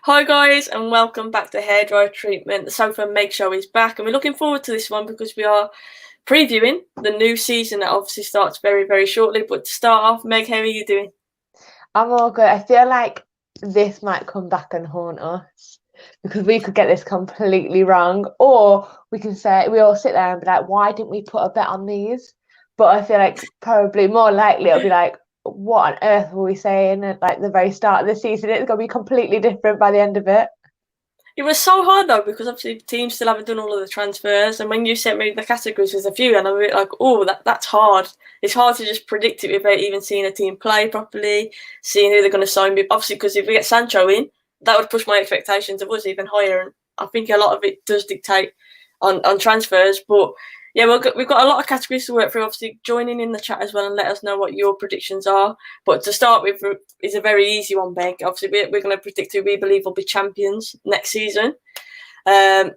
Hi guys, and welcome back to Hairdryer Treatment. The Soph and Meg show is back, and we're looking forward to this one because we are previewing the new season that obviously starts very, very shortly. But to start off, Meg, how are you doing? I'm all good. I feel like this might come back and haunt us because we could get this completely wrong, or we can say we all sit there and be like, "Why didn't we put a bet on these?" But I feel like probably more likely it'll be like, "What on earth were we saying at like the very start of the season?" It's gonna be completely different by the end of it. It was so hard though because obviously teams still haven't done all of the transfers, and when you sent me the categories, there's a few, and I'm a bit like, "Oh, that's hard." It's hard to just predict it without even seeing a team play properly, seeing who they're going to sign. Obviously, because if we get Sancho in, that would push my expectations of us even higher, and I think a lot of it does dictate on transfers. But yeah, we've got a lot of categories to work through. Obviously, joining in the chat as well and let us know what your predictions are. But to start with, is a very easy one, Beck. Obviously, we're going to predict who we believe will be champions next season. I'll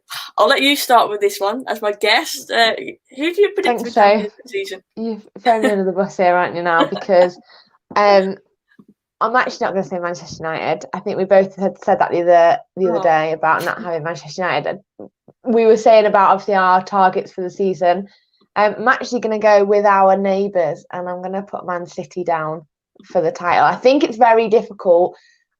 let you start with this one as my guest. Who do you predict to be Thanks, Joe. champions next season? You've thrown me under the bus here, aren't you now? Because I'm actually not going to say Manchester United. I think we both had said that the other day about not having Manchester United. We were saying about obviously our targets for the season. I'm actually going to go with our neighbours, and I'm going to put Man City down for the title. I think it's very difficult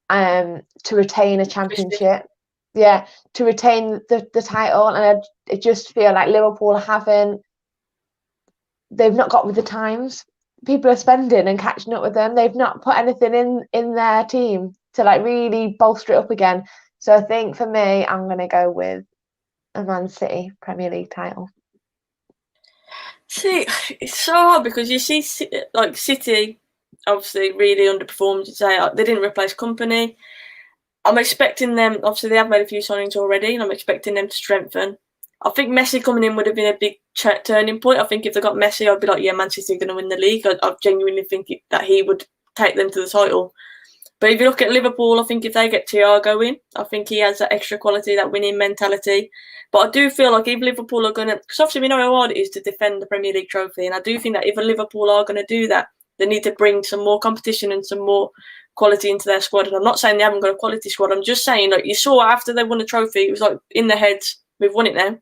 to retain a championship. Yeah, to retain the title, and I just feel like Liverpool they've not got with the times. People are spending and catching up with them. They've not put anything in their team to like really bolster it up again. So I think for me, I'm going to go with a Man City Premier League title. See, it's so hard because you see, like City, obviously really underperformed. They didn't replace Company. I'm expecting them. Obviously, they have made a few signings already, and I'm expecting them to strengthen. I think Messi coming in would have been a big turning point. I think if they got Messi, I'd be like, yeah, Man City are going to win the league. I genuinely think that he would take them to the title. But if you look at Liverpool, I think if they get Thiago in, I think he has that extra quality, that winning mentality. But I do feel like if Liverpool are going to, because obviously we know how hard it is to defend the Premier League trophy, and I do think that if Liverpool are going to do that, they need to bring some more competition and some more quality into their squad. And I'm not saying they haven't got a quality squad. I'm just saying, like you saw after they won the trophy, it was like in their heads, we've won it now.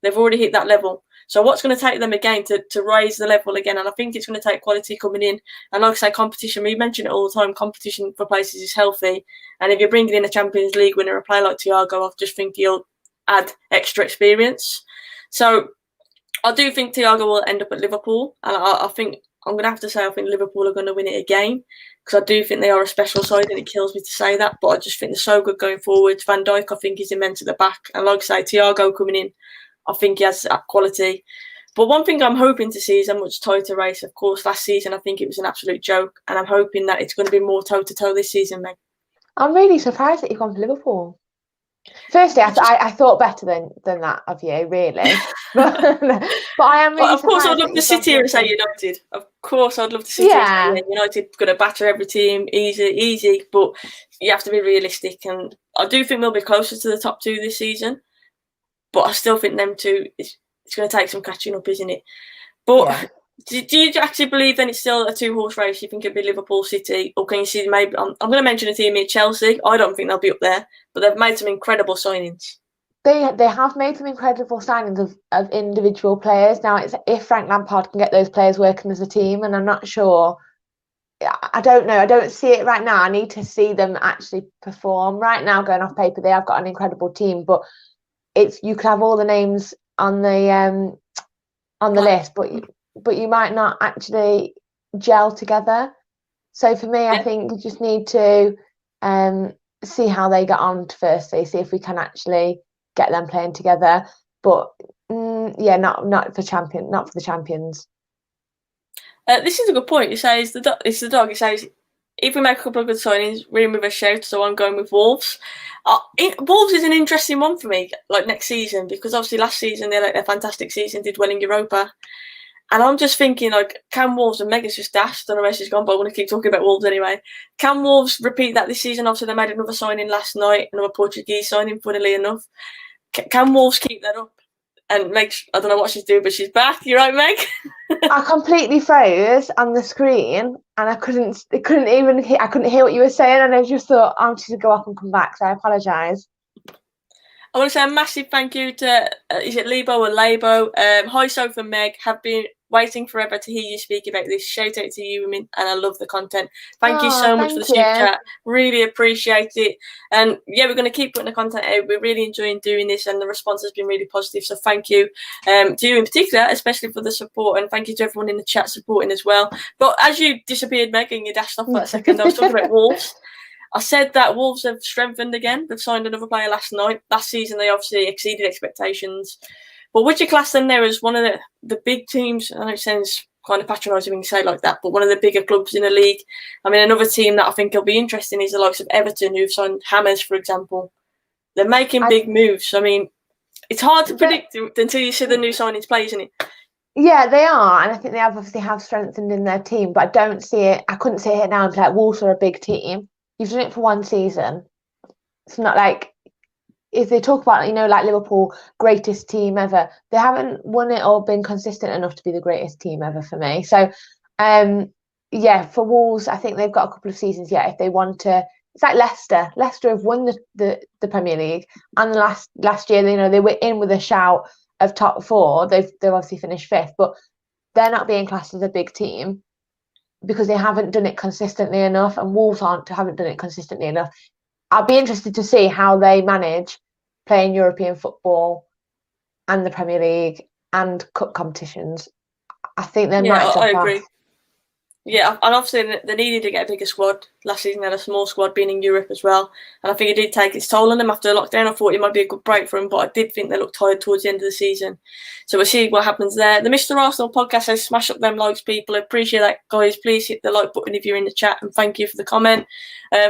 They've already hit that level. So what's going to take them again to raise the level again? And I think it's going to take quality coming in. And like I say, competition, we mention it all the time, competition for places is healthy. And if you're bringing in a Champions League winner, a player like Thiago, I just think he'll add extra experience. So I do think Thiago will end up at Liverpool. And I think I'm going to have to say I think Liverpool are going to win it again because I do think they are a special side, and it kills me to say that. But I just think they're so good going forward. Van Dijk, I think, is immense at the back. And like I say, Thiago coming in, I think he has that quality. But one thing I'm hoping to see is a much tighter race. Of course, last season I think it was an absolute joke, and I'm hoping that it's going to be more toe-to-toe this season, Meg. I'm really surprised that you've gone for Liverpool. Firstly, I thought better than that of you, really. but I am really Of course, I'd surprised love to sit here and say United. Of course, I'd love to sit here and say United going to batter every team, easy. But you have to be realistic, and I do think they'll be closer to the top two this season. But I still think them two, it's going to take some catching up, isn't it? But do you actually believe then it's still a two-horse race? You think it'll be Liverpool, City, or can you see maybe? I'm going to mention a team here, Chelsea. I don't think they'll be up there, but they've made some incredible signings. They have made some incredible signings of individual players. Now, it's if Frank Lampard can get those players working as a team, and I'm not sure. I don't know. I don't see it right now. I need to see them actually perform. Right now, going off paper, they have got an incredible team, but you could have all the names on the list, but you might not actually gel together. So for me, I think you just need to see how they get on firstly, see if we can actually get them playing together. But not for the champions. This is a good point. It says it's the dog. It says if we make a couple of good signings, we're in with a shout. So I'm going with Wolves. Wolves is an interesting one for me, like next season, because obviously last season they had a fantastic season, did well in Europa. And I'm just thinking, like, can Wolves, and Megan's just dashed, I don't know where she's gone, but I want to keep talking about Wolves anyway. Can Wolves repeat that this season? Obviously, they made another signing last night, another Portuguese signing, funnily enough. Can Wolves keep that up? And Meg, I don't know what she's doing, but she's back. You right, Meg? I completely froze on the screen, and I couldn't hear what you were saying, and I just thought I'm just gonna go off and come back. So I apologise. I want to say a massive thank you to, is it Lebo or Labo? Hi, Soph and Meg. Have been waiting forever to hear you speak about this. Shout out to you, women, and I love the content. Thank you so much for the super chat. Really appreciate it. And yeah, we're going to keep putting the content out. We're really enjoying doing this, and the response has been really positive. So thank you to you in particular, especially for the support, and thank you to everyone in the chat supporting as well. But as you disappeared, Meg, and you dashed off for a second, I was talking about Wolves. I said that Wolves have strengthened again. They've signed another player last season. They obviously exceeded expectations. But would you class them there as one of the big teams? I know it sounds kind of patronising when you say it like that, but one of the bigger clubs in the league. I mean, another team that I think will be interesting is the likes of Everton, who've signed Hammers, for example. They're making big moves. I mean, it's hard to predict until you see the new signings play, isn't it? Yeah, they are, and I think they obviously have strengthened in their team, but I don't see it. I couldn't see it now and be like, Wolves are a big team. You've done it for one season. It's not like if they talk about, like Liverpool, greatest team ever, they haven't won it or been consistent enough to be the greatest team ever for me. So, yeah, for Wolves, I think they've got a couple of seasons yet if they want to. It's like Leicester. Leicester have won the Premier League, and last year, they were in with a shout of top four. They've obviously finished fifth, but they're not being classed as a big team because they haven't done it consistently enough, and Wolves haven't done it consistently enough. I'll be interested to see how they manage playing European football and the Premier League and cup competitions. I think they might drop off. I agree. Yeah, and obviously they needed to get a bigger squad. Last season they had a small squad being in Europe as well. And I think it did take its toll on them after lockdown. I thought it might be a good break for them, but I did think they looked tired towards the end of the season. So we'll see what happens there. The Mr. Arsenal podcast says smash up them likes, people. I appreciate that, guys. Please hit the like button if you're in the chat, and thank you for the comment.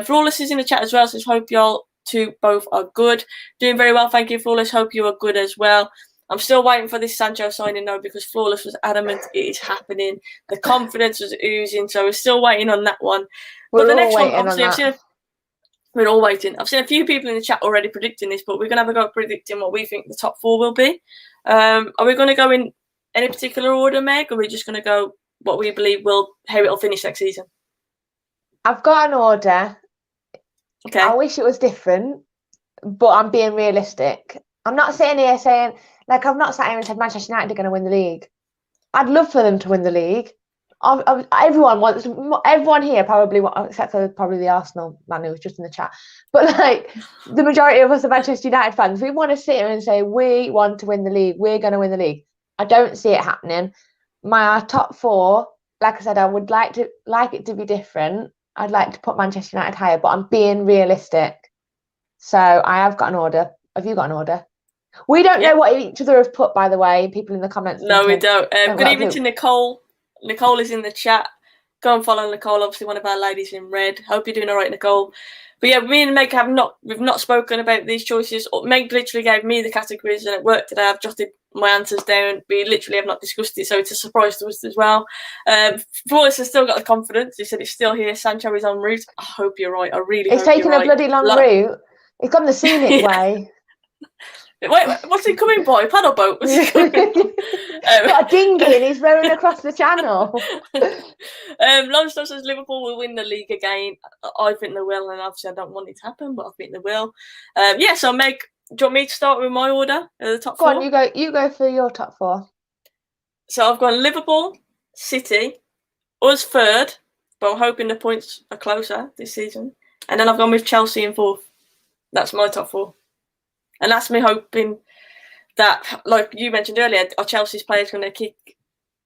For all this is in the chat as well, so I hope y'all two both are good. Doing very well, thank you, Flawless. Hope you are good as well. I'm still waiting for this Sancho signing though, because Flawless was adamant it is happening. The confidence was oozing, so we're still waiting on that one. But the next one, obviously, we're all waiting. I've seen a few people in the chat already predicting this, but we're going to have a go at predicting what we think the top four will be. Are we going to go in any particular order, Meg, or are we just going to go what we believe how it'll finish next season? I've got an order. Okay. I wish it was different, but I'm being realistic. I'm not sitting here saying, like, I've not sat here and said Manchester United are going to win the league. I'd love for them to win the league. Everyone here probably, except for probably the Arsenal man who was just in the chat, but like the majority of us are Manchester United fans. We want to sit here and say we want to win the league. We're going to win the league. I don't see it happening. My top four, like I said, I would like it to be different. I'd like to put Manchester United higher, but I'm being realistic. So I have got an order. Have you got an order? We don't know what each other have put, by the way. People in the comments. No, we don't. Good evening to Nicole. Nicole is in the chat. Go and follow Nicole, obviously one of our ladies in red. Hope you're doing all right, Nicole. But yeah, me and Meg we've not spoken about these choices. Meg literally gave me the categories, and at work today I've jotted my answers down. We literally have not discussed it, so it's a surprise to us as well. Flawless has still got the confidence. He said it's still here. Sancho is en route. I hope you're right. I really hope you're right. It's taken a bloody long route. It's gone the scenic way. Wait, what's he coming by? Paddle boat? What's he coming? Got a dinghy and he's rowing across the channel. Longstop says Liverpool will win the league again. I think they will, and obviously I don't want it to happen, but I think they will. So Meg, do you want me to start with my order? The top four? Go on, you go for your top four. So I've gone Liverpool, City, us third, but I'm hoping the points are closer this season. And then I've gone with Chelsea in fourth. That's my top four. And that's me hoping that, like you mentioned earlier, are Chelsea's players going to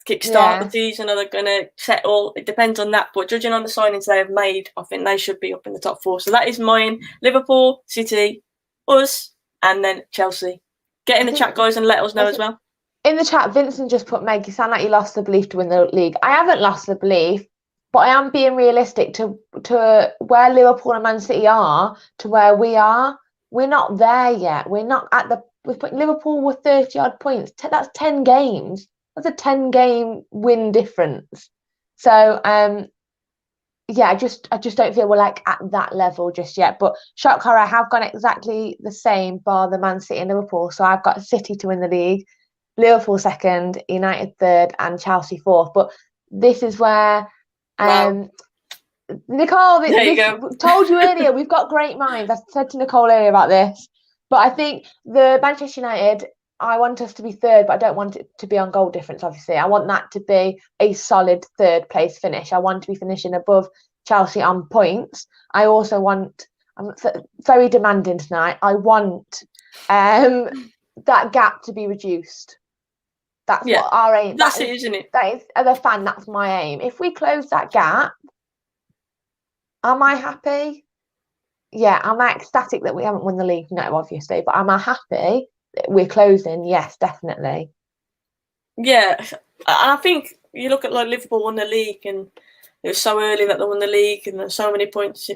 kick-start the season, or they're going to settle? It depends on that. But judging on the signings they have made, I think they should be up in the top four. So that is mine. Liverpool, City, us, and then Chelsea. Get in the chat, guys, and let us know as well. In the chat, Vincent just put, Meg, you sound like you lost the belief to win the league. I haven't lost the belief, but I am being realistic to where Liverpool and Man City are, to where we are. We're not there yet. We're not at the. We've put Liverpool with 30-odd points. That's 10 games. That's a 10-game win difference. So, I just don't feel we're like at that level just yet. But shock horror, I have gone exactly the same, bar the Man City and Liverpool. So I've got City to win the league. Liverpool second, United third, and Chelsea fourth. But this is where, Nicole, There you go. told you earlier, we've got great minds. I said to Nicole earlier about this. But I think the Manchester United, I want us to be third, but I don't want it to be on goal difference, obviously. I want that to be a solid third place finish. I want to be finishing above Chelsea on points. I also want, I'm very demanding tonight, I want that gap to be reduced. That's what our aim. That's it, isn't it? That is, as a fan, that's my aim. If we close that gap, am I happy? Yeah. Am I ecstatic that we haven't won the league? No, obviously. But am I happy that we're closing? Yes, definitely. Yeah. And I think you look at like Liverpool won the league and it was so early that they won the league and there's so many points.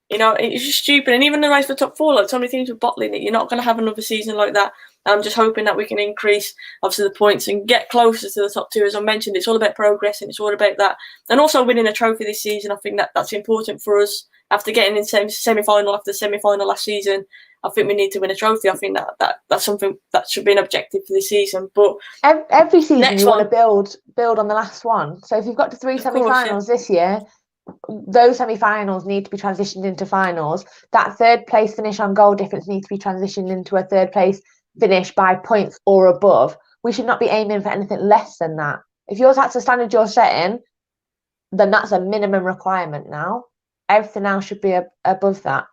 You know, it's just stupid. And even the race for top four, like so many teams were bottling it. You're not going to have another season like that. I'm just hoping that we can increase, obviously, the points and get closer to the top two. As I mentioned, it's all about progress and it's all about that. And also winning a trophy this season, I think that's important for us. After getting in semi-final after semi-final last season, I think we need to win a trophy. I think that's something that should be an objective for this season. But every season you want to build on the last one. So if you've got to 3 semi-finals this year, those semi-finals need to be transitioned into finals. That third place finish on goal difference needs to be transitioned into a third place finish by points or above. We should not be aiming for anything less than that. If that's the standard you're setting, then that's a minimum requirement now. Everything else should be above that,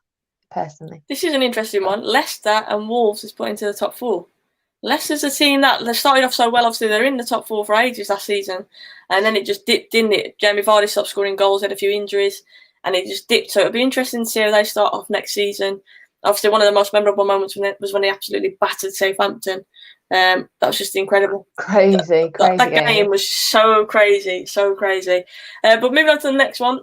personally. This is an interesting one. Leicester and Wolves is put into the top four. Leicester's a team that they started off so well. Obviously, they're in the top four for ages last season, and then it just dipped, didn't it? Jamie Vardy stopped scoring goals, had a few injuries, and it just dipped. So it'll be interesting to see how they start off next season. Obviously, one of the most memorable moments was when they absolutely battered Southampton. That was just incredible. Crazy that game was so crazy. But moving on to the next one.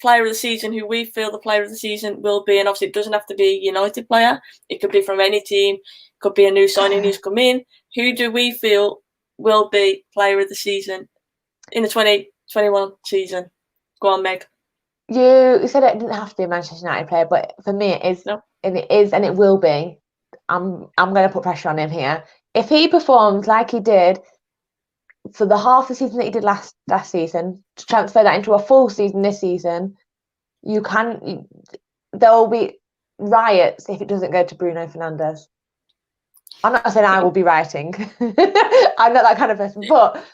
Player of the season, who we feel the player of the season will be, and obviously it doesn't have to be a United player. It could be from any team. It could be a new signing who's come in. Who do we feel will be player of the season in the 2021 season? Go on, Meg. You said it didn't have to be a Manchester United player, but for me it is, and it is, and it will be. I'm going to put pressure on him here. If he performs like he did for the half the season that he did last season, to transfer that into a full season this season, there will be riots if it doesn't go to Bruno Fernandes. I'm not saying I will be rioting. I'm not that kind of person, but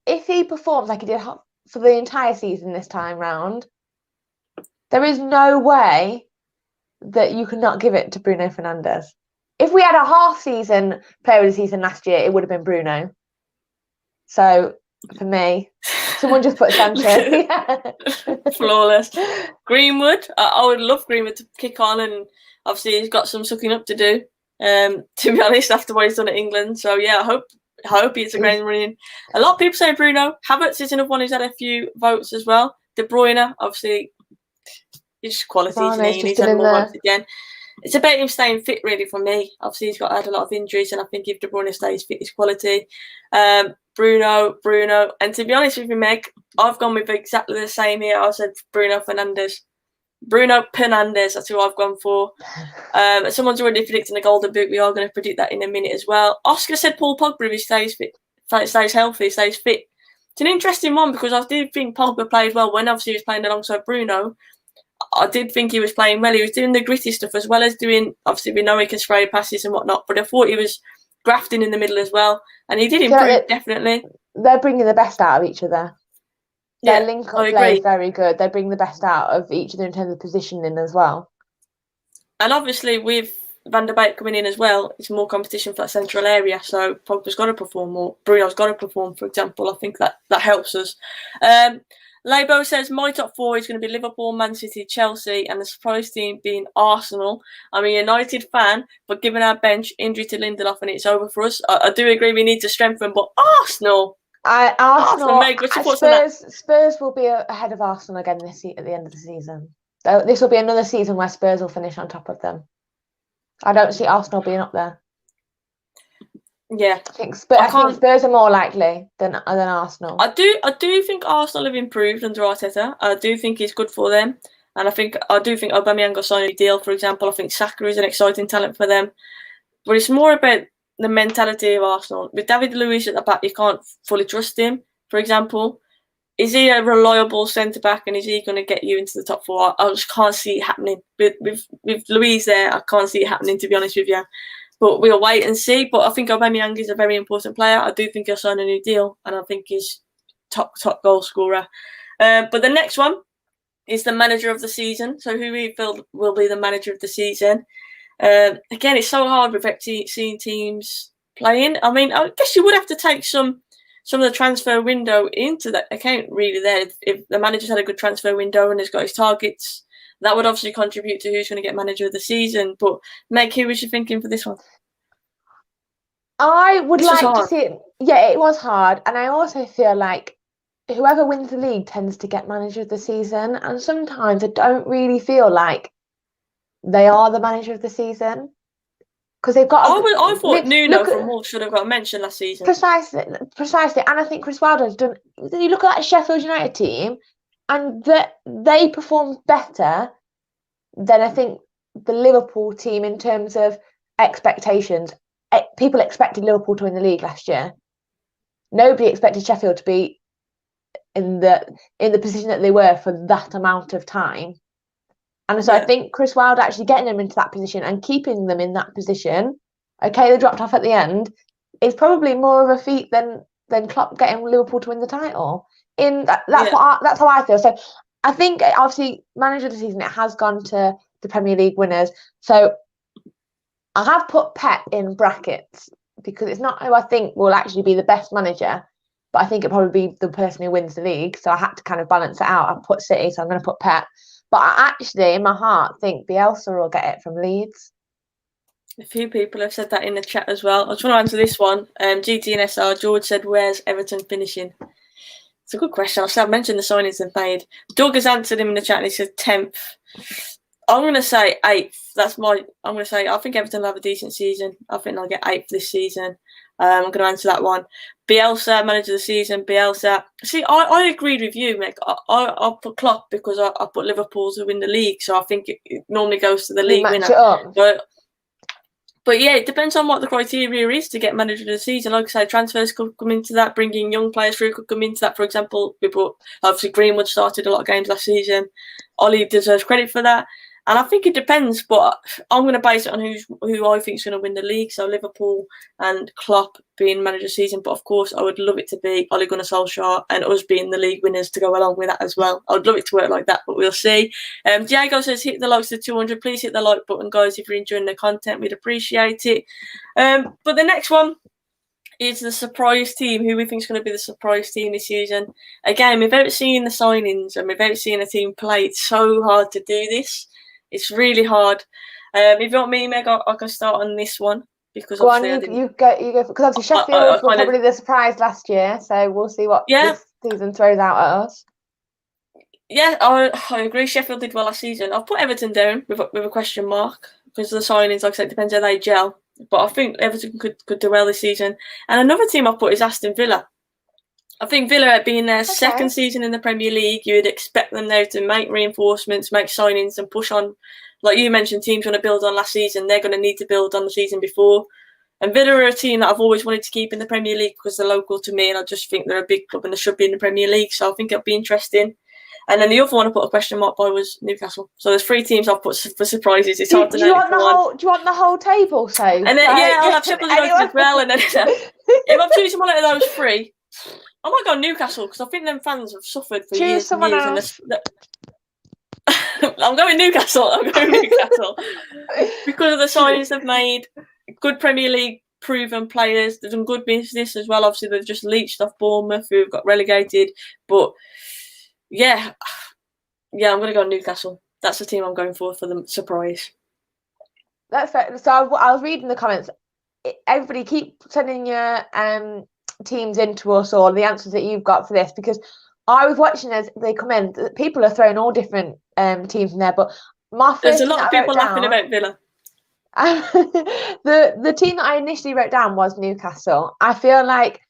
if he performs like he did for the entire season this time round, there is no way that you could not give it to Bruno Fernandes. If we had a half-season player of the season last year, it would have been Bruno. So, for me, someone just put Sancho. Flawless. Greenwood. I would love Greenwood to kick on, and obviously he's got some sucking up to do, to be honest, after what he's done at England. So, yeah, I hope he's a great running. A lot of people say Bruno. Havertz is another one who's had a few votes as well. De Bruyne, obviously, he's just quality, isn't he? He's had more votes again. It's about him staying fit, really, for me. Obviously, he's had a lot of injuries, and I think if De Bruyne stays fit, he's quality. Bruno, and to be honest with you, Meg, I've gone with exactly the same here. I said Bruno Fernandes. That's who I've gone for. Someone's already predicting the Golden Boot. We are going to predict that in a minute as well. Oscar said Paul Pogba, if he stays fit, stays healthy, stays fit. It's an interesting one because I did think Pogba played well when obviously he was playing alongside Bruno. I did think he was playing well. He was doing the gritty stuff as well as doing, obviously we know he can spray passes and whatnot, but I thought he was grafting in the middle as well. And he did improve, definitely. They're bringing the best out of each other. Their link-up play is very good. They bring the best out of each other in terms of positioning as well. And obviously with Van der Beek coming in as well, it's more competition for that central area. So Pogba's got to perform more. Bruno's got to perform, for example. I think that helps us. Labo says, my top four is going to be Liverpool, Man City, Chelsea, and the surprise team being Arsenal. I'm a United fan, but given our bench, injury to Lindelof, and it's over for us. I do agree we need to strengthen, but Arsenal! Meg, what's your thoughts on that? Spurs will be ahead of Arsenal again at the end of the season. This will be another season where Spurs will finish on top of them. I don't see Arsenal being up there. Yeah, I think Spurs are more likely than Arsenal. I do think Arsenal have improved under Arteta. I do think it's good for them, and I do think Aubameyang got signed a deal. For example, I think Saka is an exciting talent for them, but it's more about the mentality of Arsenal. With David Luiz at the back, you can't fully trust him, for example. Is he a reliable centre-back and is he going to get you into the top four? I just can't see it happening. With Luiz there, I can't see it happening, to be honest with you. But we'll wait and see. But I think Aubameyang is a very important player. I do think he'll sign a new deal and I think he's top goal scorer. But the next one is the manager of the season. So who we feel will be the manager of the season. Again, it's so hard with seeing teams playing. I mean, I guess you would have to take some of the transfer window into that account really there. If the manager's had a good transfer window and has got his targets, that would obviously contribute to who's going to get manager of the season. But Meg, who was you thinking for this one? I would like to see it. Yeah, it was hard. And I also feel like whoever wins the league tends to get manager of the season. And sometimes I don't really feel like they are the manager of the season. Because they've got. I thought Nuno from Wolves should have got mentioned last season. Precisely. And I think Chris Wilder has done. You look at that Sheffield United team, and they performed better than I think the Liverpool team in terms of expectations. People expected Liverpool to win the league last year. Nobody expected Sheffield to be in the position that they were for that amount of time. And so I think Chris Wilder actually getting them into that position and keeping them in that position, okay, they dropped off at the end, is probably more of a feat than Klopp getting Liverpool to win the title. That's how I feel. So I think obviously manager of the season, it has gone to the Premier League winners. So I have put Pep in brackets because it's not who I think will actually be the best manager, but I think it'll probably be the person who wins the league. So I had to kind of balance it out. I put City, so I'm going to put Pep. But I actually, in my heart, think Bielsa will get it from Leeds. A few people have said that in the chat as well. I just want to answer this one. GT and SR, George said, where's Everton finishing? It's a good question. I've mentioned the signings they've made. Doug has answered him in the chat and he said 10th. I'm going to say 8th. I think Everton will have a decent season. I think they'll get 8th this season. I'm going to answer that one. Bielsa, manager of the season. Bielsa. See, I agreed with you, Meg. I put Klopp because I put Liverpool to win the league, so I think it normally goes to the league winner. But yeah, it depends on what the criteria is to get manager of the season. Like I say, transfers could come into that. Bringing young players through could come into that. For example, obviously Greenwood started a lot of games last season. Ollie deserves credit for that. And I think it depends, but I'm going to base it on who I think is going to win the league. So Liverpool and Klopp being manager of the season. But of course, I would love it to be Ole Gunnar Solskjaer and us being the league winners to go along with that as well. I would love it to work like that, but we'll see. Diego says, hit the likes of 200. Please hit the like button, guys, if you're enjoying the content. We'd appreciate it. But the next one is the surprise team. Who we think is going to be the surprise team this season. Again, without seeing the signings and without seeing a team play, it's so hard to do this. It's really hard. If you want me, Meg, I can start on this one because go on, you go because obviously Sheffield were probably the surprise last year, so we'll see what this season throws out at us. Yeah, I agree. Sheffield did well last season. I've put Everton down with a question mark because of the signings. Like I said, it depends how they gel. But I think Everton could do well this season. And another team I've put is Aston Villa. I think Villa being their second season in the Premier League, you would expect them now to make reinforcements, make signings and push on. Like you mentioned, teams want to build on last season. They're going to need to build on the season before. And Villa are a team that I've always wanted to keep in the Premier League because they're local to me and I just think they're a big club and they should be in the Premier League. So I think it'll be interesting. And then the other one I put a question mark by was Newcastle. So there's 3 teams I've put for surprises. It's hard to know. Do you want the whole table, so? And then, I'll have Sheffield United as well. And then if I'm choosing one out of those 3, I might go Newcastle because I think them fans have suffered for years and years. I'm going Newcastle. Because of the signings they've made, good Premier League proven players. They've done good business as well. Obviously, they've just leached off Bournemouth, who've got relegated. But yeah, I'm going to go Newcastle. That's the team I'm going for the surprise. That's fair. So I was reading the comments. Everybody keep sending your teams into us or the answers that you've got for this because I was watching as they come in. People are throwing all different teams in there, but there's a lot of people laughing about Villa. The team that I initially wrote down was Newcastle. I feel like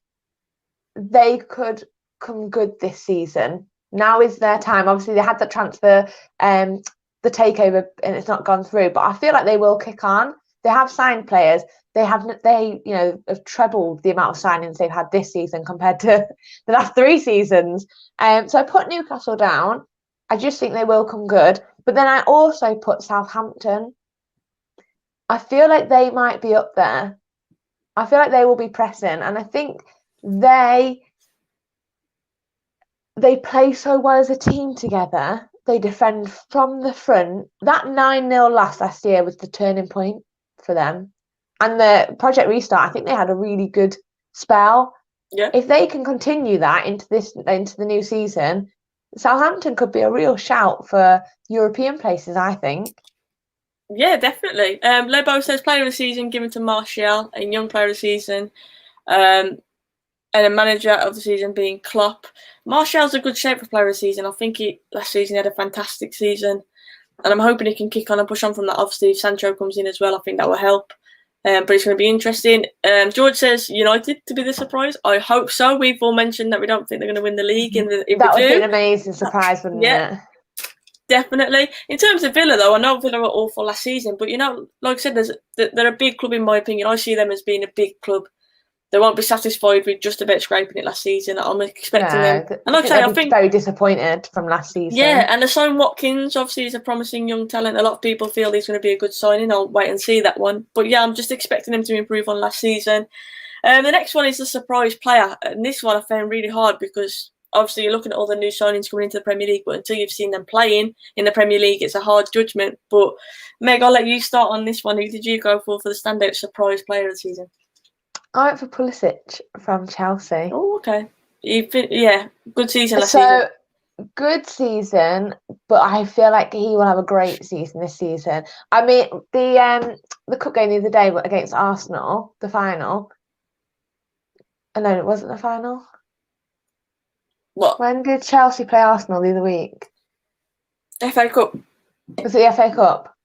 they could come good this season. Now is their time. Obviously, they had that transfer, the takeover, and it's not gone through. But I feel like they will kick on. they have signed players. They have trebled the amount of signings they've had this season compared to the last 3 seasons. So I put Newcastle down. I just think they will come good. But then I also put Southampton. I feel like they might be up there. I feel like they will be pressing, and I think they play so well as a team together. They defend from the front. That 9-0 loss last year was the turning point for them. And the Project Restart, I think they had a really good spell. Yeah. If they can continue that into the new season, Southampton could be a real shout for European places, I think. Yeah, definitely. Lebo says player of the season given to Martial, and young player of the season, and a manager of the season being Klopp. Martial's a good shape for player of the season. I think last season he had a fantastic season, and I'm hoping he can kick on and push on from that. Obviously, if Sancho comes in as well, I think that will help. But it's going to be interesting. George says United to be the surprise. I hope so. We've all mentioned that we don't think they're going to win the league. That would be an amazing surprise, wouldn't it? Definitely. In terms of Villa, though, I know Villa were awful last season, but like I said, they're a big club in my opinion. I see them as being a big club. They won't be satisfied with just about scraping it last season. I'm expecting them. And like I say, I think very disappointed from last season. Yeah, and Son Watkins obviously is a promising young talent. A lot of people feel he's going to be a good signing. I'll wait and see that one. But yeah, I'm just expecting him to improve on last season. The next one is the surprise player, and this one I found really hard because obviously you're looking at all the new signings coming into the Premier League, but until you've seen them playing in the Premier League, it's a hard judgment. But Meg, I'll let you start on this one. Who did you go for the standout surprise player of the season? I went for Pulisic from Chelsea. Oh, okay. Good season last season. Good season, but I feel like he will have a great season this season. I mean, the cup game the other day against Arsenal, the final. No, it wasn't the final. What? When did Chelsea play Arsenal the other week? FA Cup. Was it the FA Cup?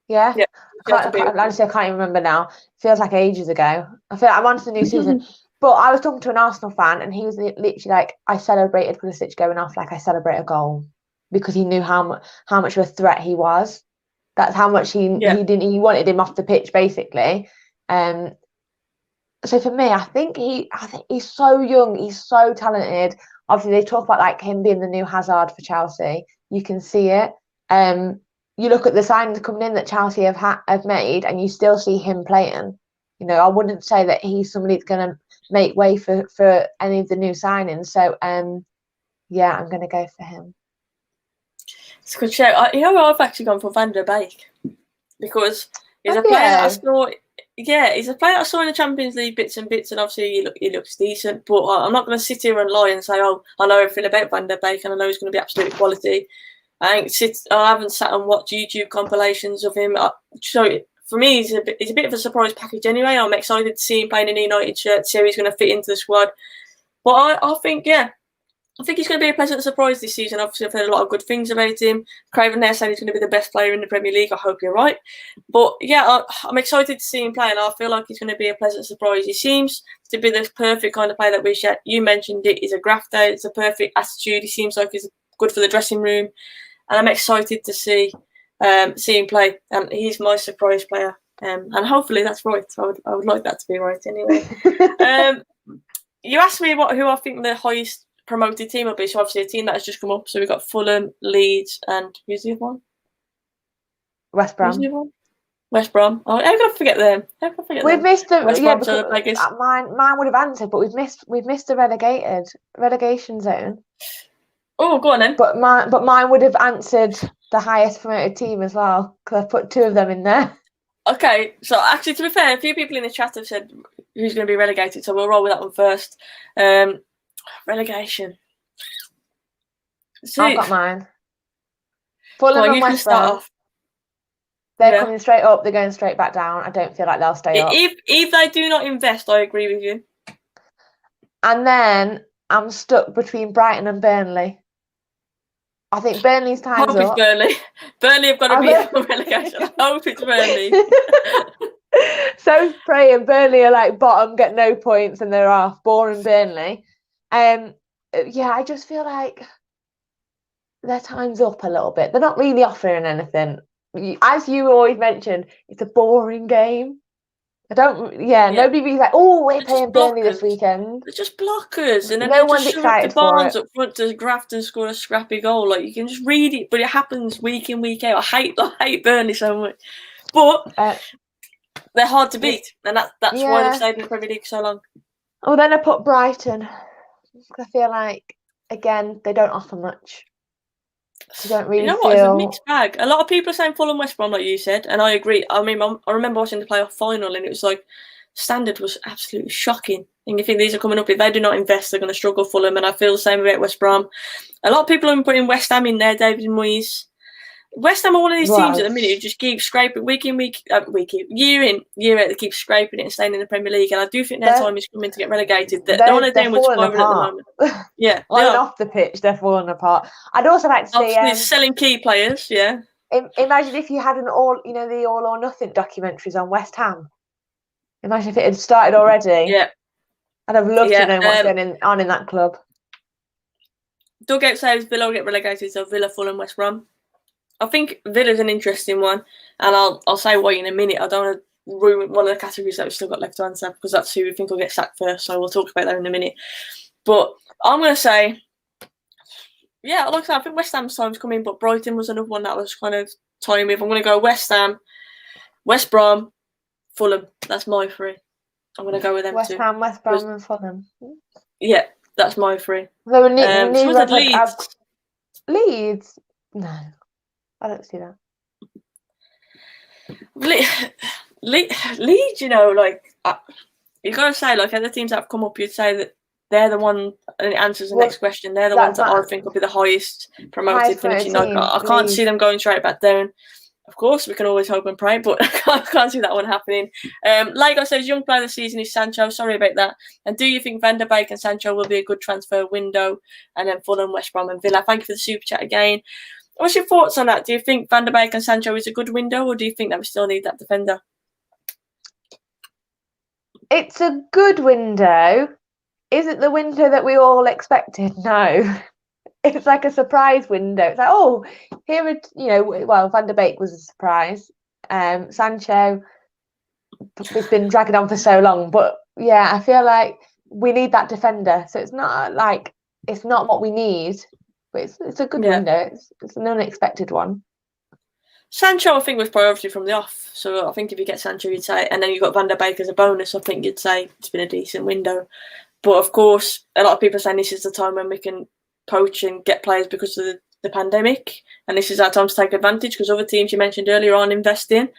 Yeah? Yeah. Honestly, I can't even remember now. Feels like ages ago. I feel like I'm on to the new season. But I was talking to an Arsenal fan, and he was literally like, I celebrated Pulisic going off like I celebrate a goal, because he knew how much of a threat he was. That's how much he wanted him off the pitch, basically. So for me, I think he's so young, he's so talented. Obviously, they talk about like him being the new Hazard for Chelsea. You can see it. You look at the signings coming in that Chelsea have made, and you still see him playing. I wouldn't say that he's somebody that's going to make way for any of the new signings. So, yeah, I'm going to go for him. It's a good show. I've actually gone for Van der Beek because he's a player I saw. Yeah, he's a player I saw in the Champions League bits and bits, and obviously he looks decent. But I'm not going to sit here and lie and say, oh, I know everything about Van der Beek and I know he's going to be absolute quality. I haven't sat and watched YouTube compilations of him. So for me, he's a bit of a surprise package anyway. I'm excited to see him playing in a United shirt, see how he's going to fit into the squad. But I think he's going to be a pleasant surprise this season. Obviously, I've heard a lot of good things about him. Craven there saying he's going to be the best player in the Premier League. I hope you're right. But yeah, I'm excited to see him play, and I feel like he's going to be a pleasant surprise. He seems to be the perfect kind of player that we share. You mentioned it. He's a grafter. It's a perfect attitude. He seems like he's good for the dressing room, and I'm excited to see him play. And he's my surprise player. And hopefully that's right. I would like that to be right anyway. You asked me who I think the highest promoted team will be. So obviously a team that has just come up. So we've got Fulham, Leeds, and who's the other one? West Brom. West Brom. Oh, how can I forget them? We've missed the West yeah. Because mine would have answered, but we've missed the relegation zone. Oh, go on then. But mine would have answered the highest promoted team as well, because I put 2 of them in there. Okay, so actually, to be fair, a few people in the chat have said who's going to be relegated, so we'll roll with that one first. Relegation. I've got mine. Fulham and West Brom. They're coming straight up. They're going straight back down. I don't feel like they'll stay up. If they do not invest, I agree with you. And then I'm stuck between Brighton and Burnley. I think Burnley's time's up. I hope it's Burnley. Burnley have got to be in relegation. I hope it's Burnley. So praying Burnley are like bottom, get no points, and they're off. Boring Burnley. Yeah, I just feel like their time's up a little bit. They're not really offering anything. as you always mention, it's a boring game. Nobody be like, oh, we're playing Burnley this weekend. They're just blockers, and then No they'll one's just shove up the excited for Barnes it. up front to graft and score a scrappy goal. Like, you can just read it, but it happens week in, week out. I hate Burnley so much, but they're hard to beat, and that's why they've stayed in the Premier League so long. Oh, then I put Brighton. I feel like, again, they don't offer much. They don't really what? It's a mixed bag. A lot of people are saying Fulham, West Brom, like you said, and I agree. I mean, I remember watching the playoff final, and it was like, standard was absolutely shocking. And you think these are coming up, if they do not invest, they're going to struggle, Fulham, and I feel the same about West Brom. A lot of people have been putting West Ham in there, David Moyes. West Ham are one of these teams at the minute who just keep scraping year in, year out. They keep scraping it and staying in the Premier League, and I do think their time is coming to get relegated. They're on a downward spiral at the moment. Yeah, on and off the pitch, they're falling apart. I'd also like to see selling key players. Yeah, imagine if you had the all or nothing documentaries on West Ham. Imagine if it had started already. Yeah, I'd have loved to know what's going on in that club. Dugout says Villa will get relegated, so Villa, Fulham, West Brom. I think Villa's an interesting one, and I'll say why in a minute. I don't want to ruin one of the categories that we've still got left to answer, because that's who we think will get sacked first, so we'll talk about that in a minute. But I'm going to say, like I said, I think West Ham's time's coming, but Brighton was another one that was kind of tying me. If I'm going to go West Ham, West Brom, Fulham. That's my three. I'm going to go with them West Ham, West Brom and Fulham. Yeah, that's my three. So Leeds? No. I don't see that. Leeds, you got to say, like, other teams that have come up, you'd say that they're the one, and it answers the next question, they're the ones that I think will be the highest promoted finishing. I can't see them going straight back down. Of course, we can always hope and pray, but I can't see that one happening. Lego says, young player of the season is Sancho. Sorry about that. And do you think Van der Beek and Sancho will be a good transfer window? And then Fulham, West Brom and Villa. Thank you for the super chat again. What's your thoughts on that? Do you think Van der Beek and Sancho is a good window, or do you think that we still need that defender? It's a good window. Is it the window that we all expected? No. It's like a surprise window. It's like, Van der Beek was a surprise. Sancho, it's been dragging on for so long. But yeah, I feel like we need that defender. So it's not what we need. It's a good window. It's an unexpected one. Sancho, I think, was priority from the off. So I think if you get Sancho, you'd say, and then you've got Van der Beek as a bonus, I think you'd say it's been a decent window. But of course, a lot of people are saying this is the time when we can poach and get players because of the pandemic. And this is our time to take advantage, because other teams you mentioned earlier aren't investing.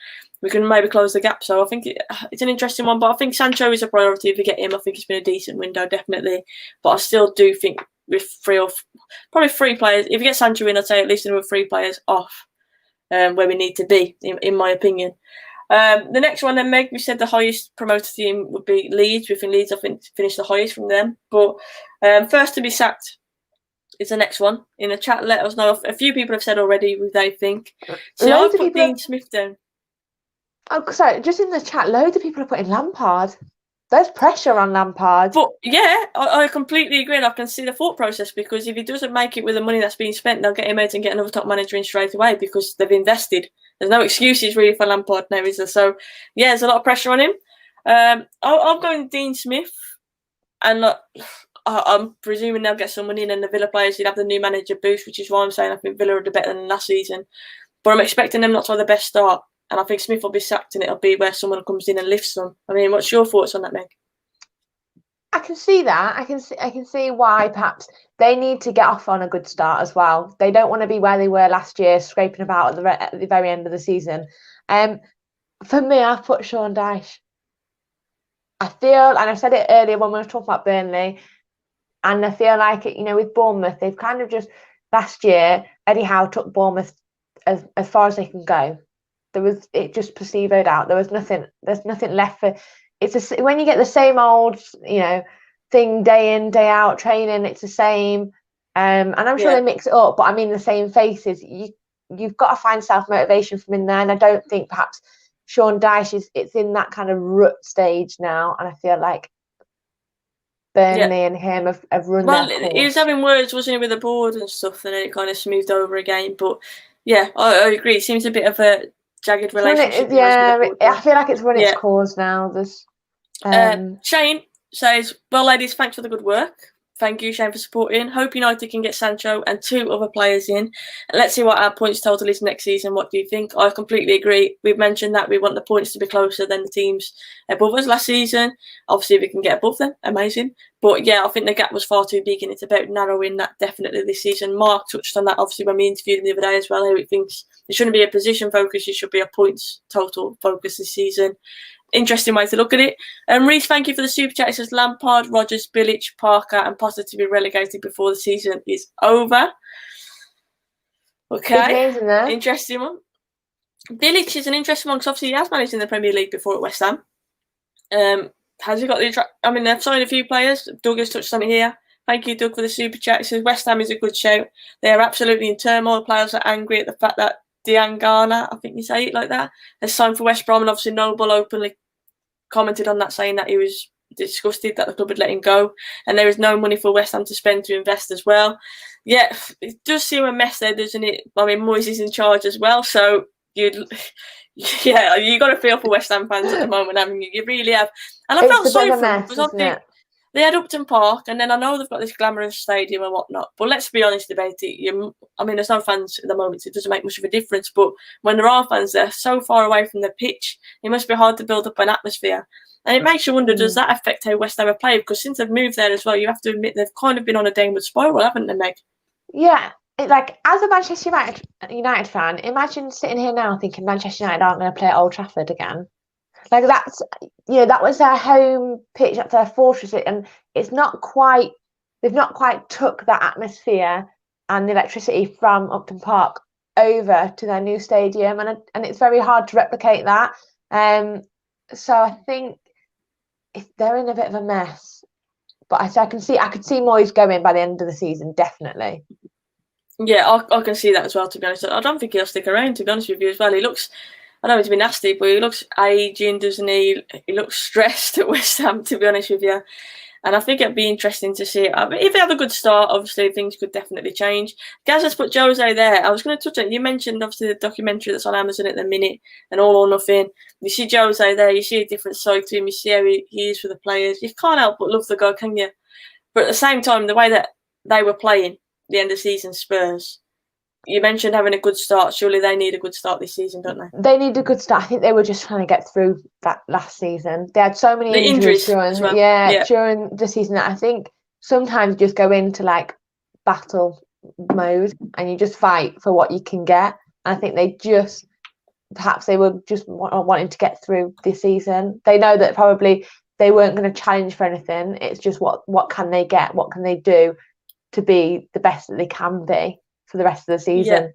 We can maybe close the gap. So I think it's an interesting one. But I think Sancho is a priority. If you get him, I think it's been a decent window, definitely. But I still do think with probably three players. If you get Sancho in, I'd say at least another 3 players off where we need to be, in my opinion. The next one then, Meg, we said the highest promoted team would be Leeds. We think Leeds have finished the highest from them. But first to be sacked is the next one. In the chat, let us know. A few people have said already who they think. So I've put Dean Smith down. Oh, sorry, just in the chat, loads of people are putting Lampard. There's pressure on Lampard. But yeah, I completely agree. And I can see the thought process, because if he doesn't make it with the money that's being spent, they'll get him out and get another top manager in straight away, because they've invested. There's no excuses really for Lampard now, is there? So yeah, there's a lot of pressure on him. I'm going Dean Smith, and I'm presuming they'll get some money in, and the Villa players will have the new manager boost, which is why I'm saying I think Villa are better than last season. But I'm expecting them not to have the best start. And I think Smith will be sacked, and it'll be where someone comes in and lifts them. I mean, what's your thoughts on that, Meg? I can see that. I can see why perhaps they need to get off on a good start as well. They don't want to be where they were last year, scraping about at the very end of the season. For me, I've put Sean Dyche. I feel, and I said it earlier when we were talking about Burnley, and I feel like, with Bournemouth, they've kind of just, last year, Eddie Howe took Bournemouth as far as they can go. It just placeboed out. There's nothing left for. When you get the same old, thing day in, day out, training, it's the same. And I'm sure they mix it up, but I mean the same faces. You've got to find self-motivation from in there, and I don't think perhaps Sean Dyche it's in that kind of rut stage now, and I feel like Burnley and him have run their course. He was having words, wasn't he, with the board and stuff, and then it kind of smoothed over again. But Yeah, I agree. It seems a bit of a jagged relationship. I feel like it's run its Yeah. course now. There's Shane says, well, ladies, thanks for the good work. Thank you, Shane, for supporting. Hope United can get Sancho and 2 other players in. And let's see what our points total is next season. What do you think? I completely agree. We've mentioned that we want the points to be closer than the teams above us last season. Obviously, we can get above them. Amazing. But yeah, I think the gap was far too big, and it's about narrowing that definitely this season. Mark touched on that, obviously, when we interviewed him the other day as well, how he thinks it shouldn't be a position focus, it should be a points total focus this season. Interesting way to look at it. Reese, thank you for the super chat. It says Lampard, Rodgers, Bilic, Parker, and Potter to be relegated before the season is over. Okay, interesting one. Bilic is an interesting one because obviously he has managed in the Premier League before at West Ham. Has he got the? I mean, they've signed a few players. Doug has touched on it here. Thank you, Doug, for the super chat. It says West Ham is a good shout. They are absolutely in turmoil. Players are angry at the fact that Diangana, I think you say it like that, has signed for West Brom, and obviously Noble openly commented on that, saying that he was disgusted that the club had let him go, and there is no money for West Ham to spend to invest as well. Yeah, it does seem a mess there, doesn't it? I mean, Moyes is in charge as well, so you got to feel for West Ham fans at the moment, haven't you? You really have. And I felt sorry for them because I think they had Upton Park, and then I know they've got this glamorous stadium and whatnot, but let's be honest about it. I mean, there's no fans at the moment, so it doesn't make much of a difference, but when there are fans, they're so far away from the pitch, it must be hard to build up an atmosphere. And it makes you wonder, does that affect how West Ham are played? Because since they've moved there as well, you have to admit they've kind of been on a downward spiral, haven't they, Meg? Yeah. Like, as a Manchester United fan, imagine sitting here now thinking Manchester United aren't going to play at Old Trafford again. Like, that's, that was their home pitch, that's their fortress, and they've not quite took that atmosphere and the electricity from Upton Park over to their new stadium, and it's very hard to replicate that. So I think they're in a bit of a mess, but I could see Moyes going by the end of the season, definitely. Yeah, I can see that as well, to be honest. I don't think he'll stick around, to be honest with you, as well. He looks, I know he's been nasty, but he looks aging, doesn't he? He looks stressed at West Ham, to be honest with you. And I think it'd be interesting to see. If they have a good start, obviously things could definitely change. Gaz has put Jose there. I was going to touch on it. You mentioned obviously the documentary that's on Amazon at the minute, and All or Nothing. You see Jose there. You see a different side to him. You see how he is for the players. You can't help but love the guy, can you? But at the same time, the way that they were playing the end of season Spurs, you mentioned having a good start. Surely they need a good start this season, don't they? They need a good start. I think they were just trying to get through that last season. They had so many injuries during, during the season that I think sometimes you just go into like battle mode and you just fight for what you can get. And I think perhaps they were just wanting to get through this season. They know that probably they weren't going to challenge for anything. It's just what can they get? What can they do to be the best that they can be for the rest of the season?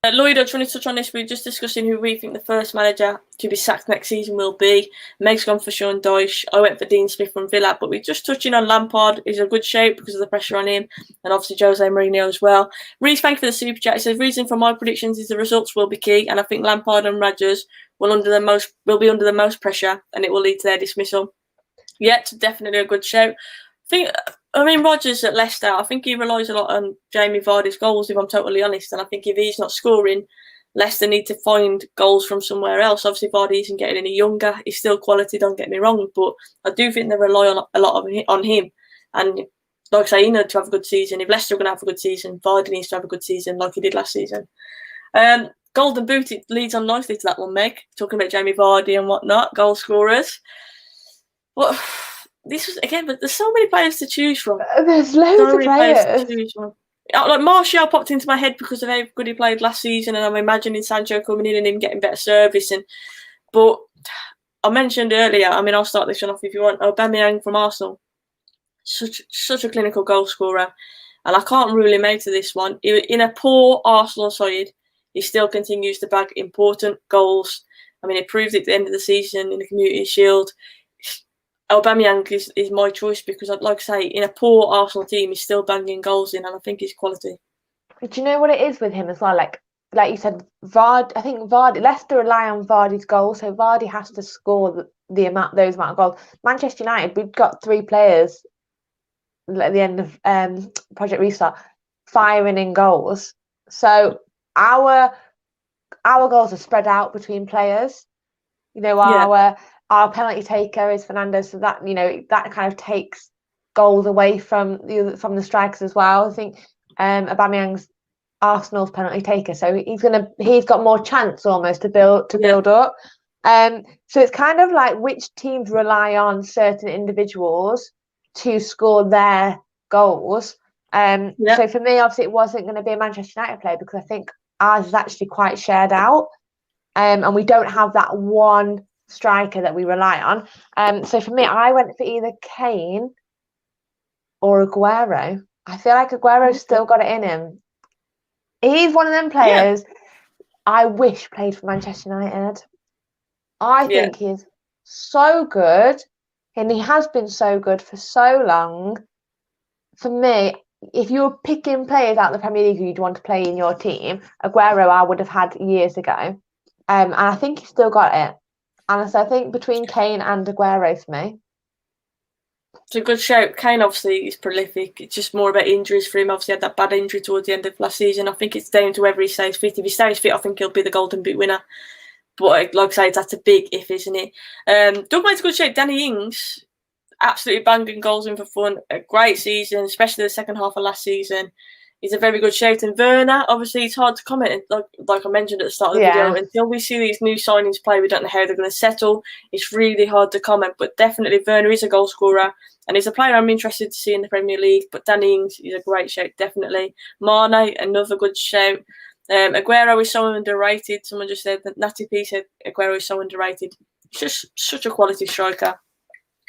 Yeah. Lloyd, I just want to touch on this. We're just discussing who we think the first manager to be sacked next season will be. Meg's gone for Sean Dyche. I went for Dean Smith from Villa, but we're just touching on Lampard. Is a good shape because of the pressure on him, and obviously Jose Mourinho as well. Reese, thank you for the super chat. He says, reason for my predictions is the results will be key, and I think Lampard and Rodgers will be under the most pressure, and it will lead to their dismissal. Yeah, it's definitely a good shout. I mean, Rodgers at Leicester, I think he relies a lot on Jamie Vardy's goals, if I'm totally honest. And I think if he's not scoring, Leicester need to find goals from somewhere else. Obviously, Vardy isn't getting any younger. He's still quality, don't get me wrong. But I do think they rely a lot on him. And like I say, he needs to have a good season. If Leicester are going to have a good season, Vardy needs to have a good season like he did last season. Golden Boot, it leads on nicely to that one, Meg. Talking about Jamie Vardy and whatnot, goal scorers. Well, this was again, but there's so many players to choose from. There's loads of players to choose from. Like Martial popped into my head because of how good he played last season, and I'm imagining Sancho coming in and him getting better service. But I mentioned earlier, I mean, I'll start this one off if you want. Aubameyang from Arsenal, such a clinical goal scorer, and I can't rule him out of this one. In a poor Arsenal side, he still continues to bag important goals. I mean, he proved it at the end of the season in the Community Shield. Aubameyang is my choice because I'd like to say in a poor Arsenal team he's still banging goals in, and I think he's quality. Do you know what it is with him as well? Like you said, Vardy. Leicester rely on Vardy's goals, so Vardy has to score those amount of goals. Manchester United, we've got 3 players at the end of Project Restart firing in goals. So our goals are spread out between players. You know, Yeah. our penalty taker is Fernando, so that, you know, that kind of takes goals away from the strikers as well. I think Aubameyang's Arsenal's penalty taker, so he's got more chance almost to build up. So it's kind of like which teams rely on certain individuals to score their goals. So for me, obviously, it wasn't going to be a Manchester United player because I think ours is actually quite shared out, and we don't have that one striker that we rely on. So for me, I went for either Kane or Aguero. I feel like Aguero's still got it in him. He's one of them players I wish played for Manchester United. I think he is so good, and he has been so good for so long. For me, if you were picking players out of the Premier League who you'd want to play in your team, Aguero I would have had years ago. And I think he's still got it. And so I think between Kane and Aguero for me. It's a good shout. Kane obviously is prolific. It's just more about injuries for him. Obviously had that bad injury towards the end of last season. I think it's down to whether he stays fit. If he stays fit, I think he'll be the Golden Boot winner. But like I say, that's a big if, isn't it? Doug makes a good shout. Danny Ings, absolutely banging goals in for fun. A great season, especially the second half of last season. He's a very good shout. And Werner, obviously, it's hard to comment. Like I mentioned at the start of the video, until we see these new signings play, we don't know how they're going to settle. It's really hard to comment. But definitely, Werner is a goal scorer. And he's a player I'm interested to see in the Premier League. But Danny Ings is a great shout, definitely. Mane, another good shout. Aguero is so underrated. Someone just said that Natty P said Aguero is so underrated. He's just such a quality striker.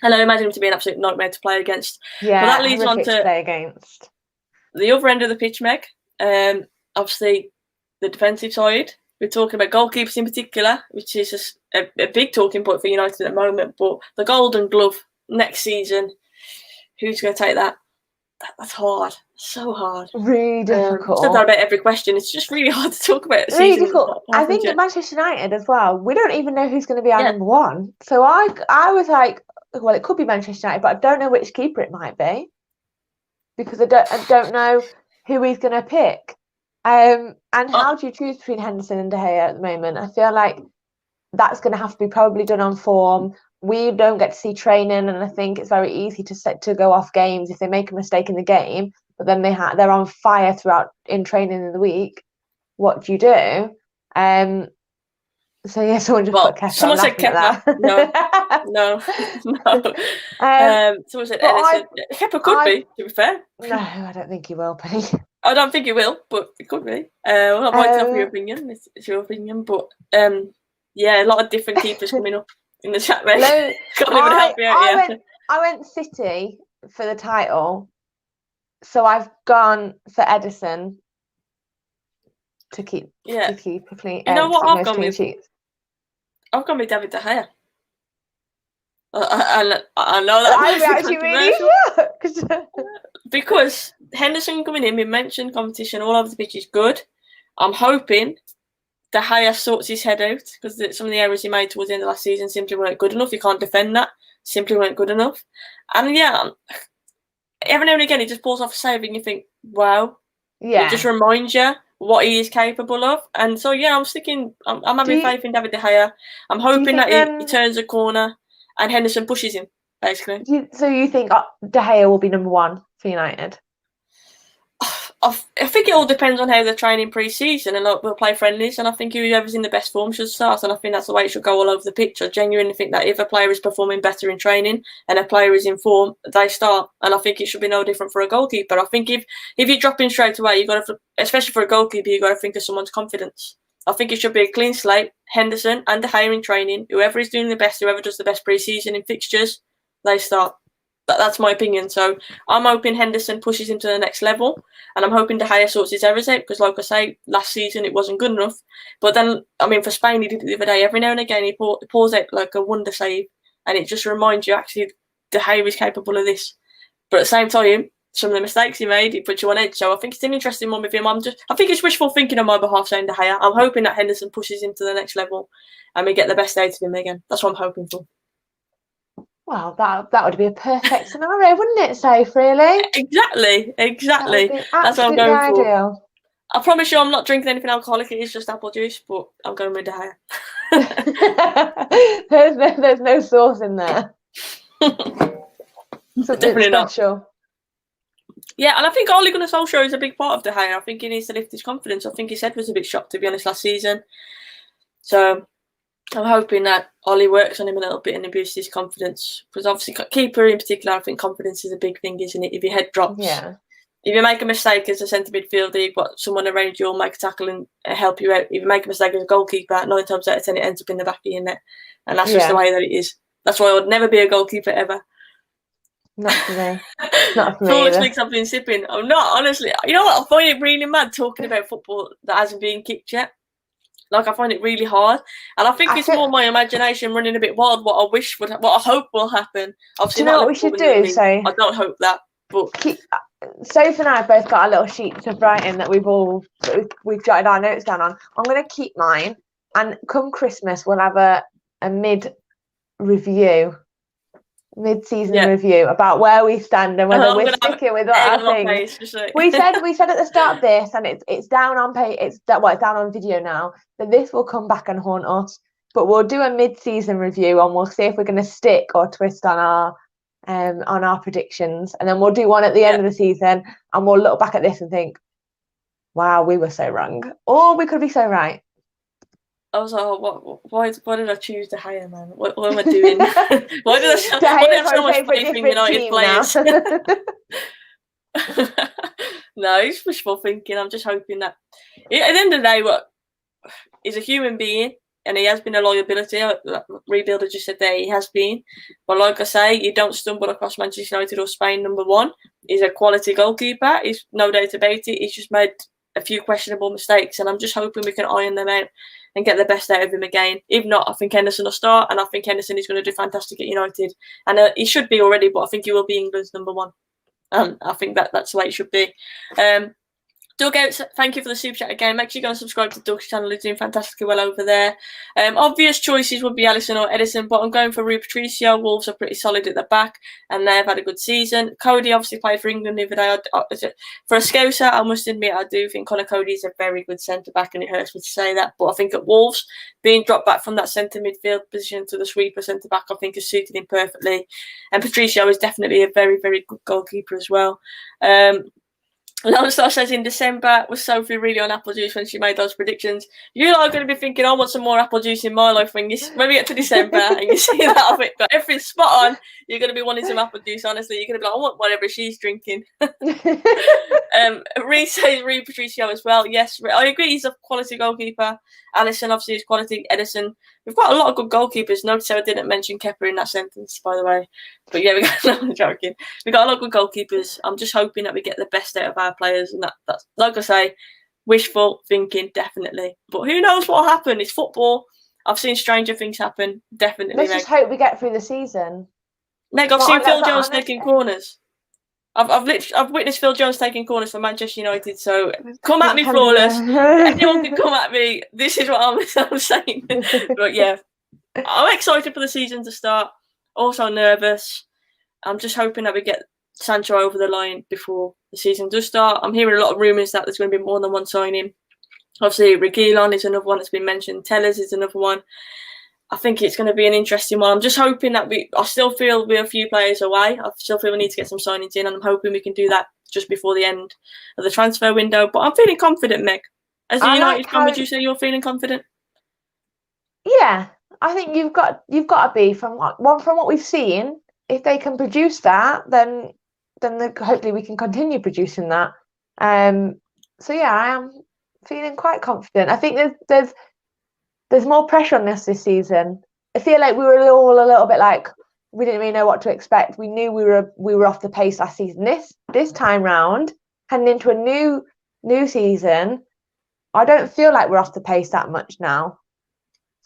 And I imagine him to be an absolute nightmare to play against. Yeah, but that leads on to play against the other end of the pitch, Meg. Obviously, the defensive side. We're talking about goalkeepers in particular, which is just a big talking point for United at the moment. But the Golden Glove next season, who's going to take that? That's hard. So hard. Really difficult. Said that about every question. It's just really hard to talk about. Really difficult. I think at Manchester United as well, we don't even know who's going to be our number one. So I was like, well, it could be Manchester United, but I don't know which keeper it might be because I don't know who he's going to pick. And how do you choose between Henderson and De Gea at the moment? I feel like that's going to have to be probably done on form. We don't get to see training, and I think it's very easy to go off games if they make a mistake in the game, but then they're on fire throughout in training in the week. What do you do? So yeah, someone just put Kepa. Someone said Kepa. No. Someone said Edison. Kepa could be, to be fair. No, I don't think he will be. I don't think he will, but it could be. I'm not minding off your opinion. It's your opinion, but yeah, a lot of different keepers coming up in the chat, mate. Can't even help you out here. I went City for the title, so I've gone for Edison to keep clean. You know what I've gone with? I've gone with David De Gea. I know that might be controversial. Because Henderson coming in, we mentioned competition all over the pitch is good. I'm hoping De Gea sorts his head out because some of the errors he made towards the end of last season simply weren't good enough. You can't defend that. Simply weren't good enough. And yeah, every now and again he just pulls off a save and you think, wow. Yeah. It just reminds you what he is capable of. And so yeah, I'm having faith in David De Gea. I'm hoping that he turns a corner and Henderson pushes him, basically. So you think De Gea will be number one for United? I think it all depends on how they're training pre-season, and we'll play friendlies, and I think whoever's in the best form should start, and I think that's the way it should go all over the pitch. I genuinely think that if a player is performing better in training and a player is in form, they start, and I think it should be no different for a goalkeeper. I think if you're dropping straight away, you got to, especially for a goalkeeper, you got to think of someone's confidence. I think it should be a clean slate. Henderson and De Gea in training, whoever is doing the best, whoever does the best pre-season in fixtures, they start. That's my opinion. So I'm hoping Henderson pushes him to the next level, and I'm hoping De Gea sorts his errors out because, like I say, last season it wasn't good enough. But then, I mean, for Spain, he did it the other day. Every now and again, he pulls out like a wonder save, and it just reminds you actually De Gea is capable of this. But at the same time, some of the mistakes he made, he put you on edge. So I think it's an interesting one with him. I think it's wishful thinking on my behalf saying De Gea. I'm hoping that Henderson pushes him to the next level, and we get the best out of him again. That's what I'm hoping for. Well, that would be a perfect scenario, wouldn't it, Soph, really? Exactly. That's what I'm going ideal. I promise you I'm not drinking anything alcoholic, it is just apple juice, but I'm going with De Gea. There's no sauce in there. Something Definitely special. not. Yeah, and I think Ole Gunnar Solskjaer is a big part of De Gea. I think he needs to lift his confidence. I think his head was a bit shocked, to be honest, last season. So I'm hoping that Ollie works on him a little bit and boosts his confidence. Because obviously, keeper in particular, I think confidence is a big thing, isn't it? If your head drops, if you make a mistake as a centre midfielder, you've got someone around you will make a tackle and help you out. If you make a mistake as a goalkeeper, 9 times out of 10 it ends up in the back of your net. And that's just the way that it is. That's why I would never be a goalkeeper ever. Not for me. Not for me. For all the weeks I've been sipping, I'm not, honestly. You know what? I find it really mad talking about football that hasn't been kicked yet. Like, I find it really hard. And I think it's more my imagination running a bit wild, what I hope will happen. Obviously, do you know what we should do? So I don't hope that. But Soph and I have both got a little sheet to write in that we've jotted our notes down on. I'm going to keep mine, and come Christmas we'll have a mid-season review about where we stand and whether we're sticking with what I think. We said at the start of this, and it's down on page. It's down on video now, that this will come back and haunt us. But we'll do a mid-season review and we'll see if we're going to stick or twist on our predictions, and then we'll do one at the end of the season, and we'll look back at this and think, "Wow, we were so wrong," or we could be so right. I was like, why did I choose De Gea, man? What am I doing? why did I have so much faith in United players? No, it's wishful thinking. I'm just hoping that at the end of the day, he's a human being and he has been a liability. Rebuilder just said there he has been. But like I say, you don't stumble across Manchester United or Spain, number one. He's a quality goalkeeper. He's no doubt about it. He's just made a few questionable mistakes, and I'm just hoping we can iron them out and get the best out of him again. If not, I think Henderson will start, and I think Henderson is going to do fantastic at United. And he should be already, but I think he will be England's number one. I think that's the way it should be. Dugout, thank you for the super chat again. Make sure you go and subscribe to Doug's channel. He's doing fantastically well over there. Obvious choices would be Alisson or Edison, but I'm going for Rui Patricio. Wolves are pretty solid at the back, and they've had a good season. Cody obviously played for England the other day. For a Scouser, I must admit, I do think Conor Cody is a very good centre-back, and it hurts me to say that. But I think at Wolves, being dropped back from that centre midfield position to the sweeper centre-back, I think has suited him perfectly. And Patricio is definitely a very, very good goalkeeper as well. Lone Star says in December, was Sophie really on apple juice when she made those predictions? You are going to be thinking, I want some more apple juice in my life when we get to December and you see that I've got everything spot on. You're going to be wanting some apple juice, honestly. You're going to be like, I want whatever she's drinking. Reece says Rui Patricio as well. Yes, I agree, he's a quality goalkeeper. Alisson obviously is quality. Edison. We've got a lot of good goalkeepers. Notice I didn't mention Kepa in that sentence, by the way. But yeah, I'm joking. We've got a lot of good goalkeepers. I'm just hoping that we get the best out of our players. And that's, like I say, wishful thinking, definitely. But who knows what will happen? It's football. I've seen stranger things happen, definitely. Let's just hope we get through the season. Meg, I've seen Phil Jones taking corners. I've witnessed Phil Jones taking corners for Manchester United, so come at me, Flawless. Anyone can come at me. This is what I'm saying. But yeah, I'm excited for the season to start. Also nervous. I'm just hoping that we get Sancho over the line before the season does start. I'm hearing a lot of rumours that there's going to be more than one signing. Obviously, Reguilon is another one that's been mentioned. Tellers is another one. I think it's going to be an interesting one. I'm just hoping that I still feel we're a few players away. I still feel we need to get some signings in, and I'm hoping we can do that just before the end of the transfer window. But I'm feeling confident, Meg. As a United fan, would you say you're feeling confident? Yeah, I think you've got to be from what we've seen. If they can produce that, then hopefully we can continue producing that. So yeah, I am feeling quite confident. I think there's more pressure on us this season. I feel like we were all a little bit like we didn't really know what to expect. We knew we were off the pace last season. This time round, heading into a new season, I don't feel like we're off the pace that much now.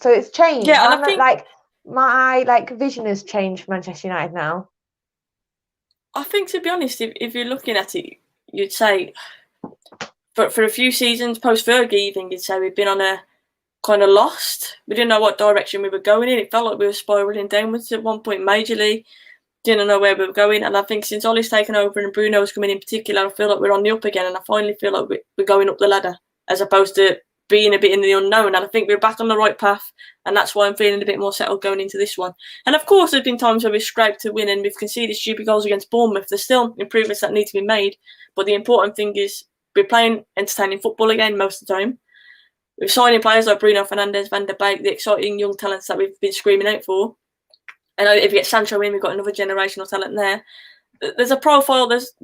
So it's changed. Yeah, and I think like my vision has changed for Manchester United now. I think, to be honest, if you're looking at it, you'd say for a few seasons post Fergie, even you'd say we've been on a kind of lost. We didn't know what direction we were going in. It felt like we were spiralling downwards at one point majorly. didn't know where we were going. And I think since Ollie's taken over and Bruno's coming in particular, I feel like we're on the up again, and I finally feel like we're going up the ladder as opposed to being a bit in the unknown. And I think we're back on the right path, and that's why I'm feeling a bit more settled going into this one. And of course, there's been times where we've scraped to win and we've conceded stupid goals against Bournemouth. There's still improvements that need to be made, but the important thing is we're playing entertaining football again most of the time. We're signing players like Bruno Fernandes, Van der Beek, the exciting young talents that we've been screaming out for. And if you get Sancho in, we've got another generational talent there. There's a profile. There's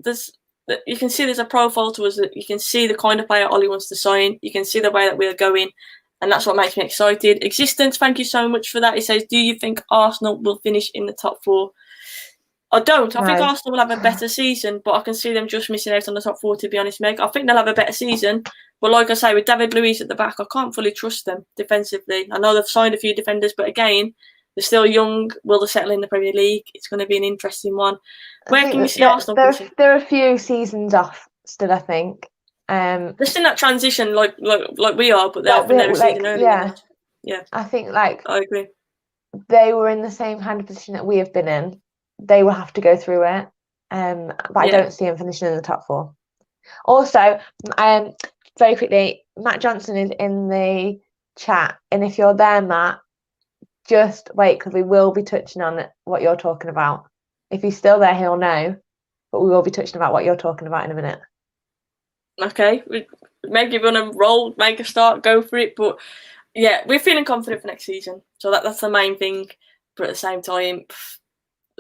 you can see there's a profile to us that you can see the kind of player Ollie wants to sign. You can see the way that we're going, and that's what makes me excited. Existence, thank you so much for that. He says, do you think Arsenal will finish in the top 4? I don't. I think Arsenal will have a better season, but I can see them just missing out on the top 4, to be honest, Meg. I think they'll have a better season, but like I say, with David Luiz at the back, I can't fully trust them defensively. I know they've signed a few defenders, but again, they're still young. Will they settle in the Premier League? It's going to be an interesting one. Where can you see Arsenal finishing? There are a few seasons off still, I think. They're still in that transition like we are, but they're often never seeding early. Yeah. I think I agree. They were in the same kind of position that we have been in. They will have to go through it. But I don't see them finishing in the top 4. Also, very quickly, Matt Johnson is in the chat, and if you're there, Matt, just wait, because we will be touching on what you're talking about. If he's still there, he'll know, but we will be touching about what you're talking about in a minute. Okay, maybe we're going to roll, make a start, go for it. But yeah, we're feeling confident for next season. So that's the main thing. But at the same time,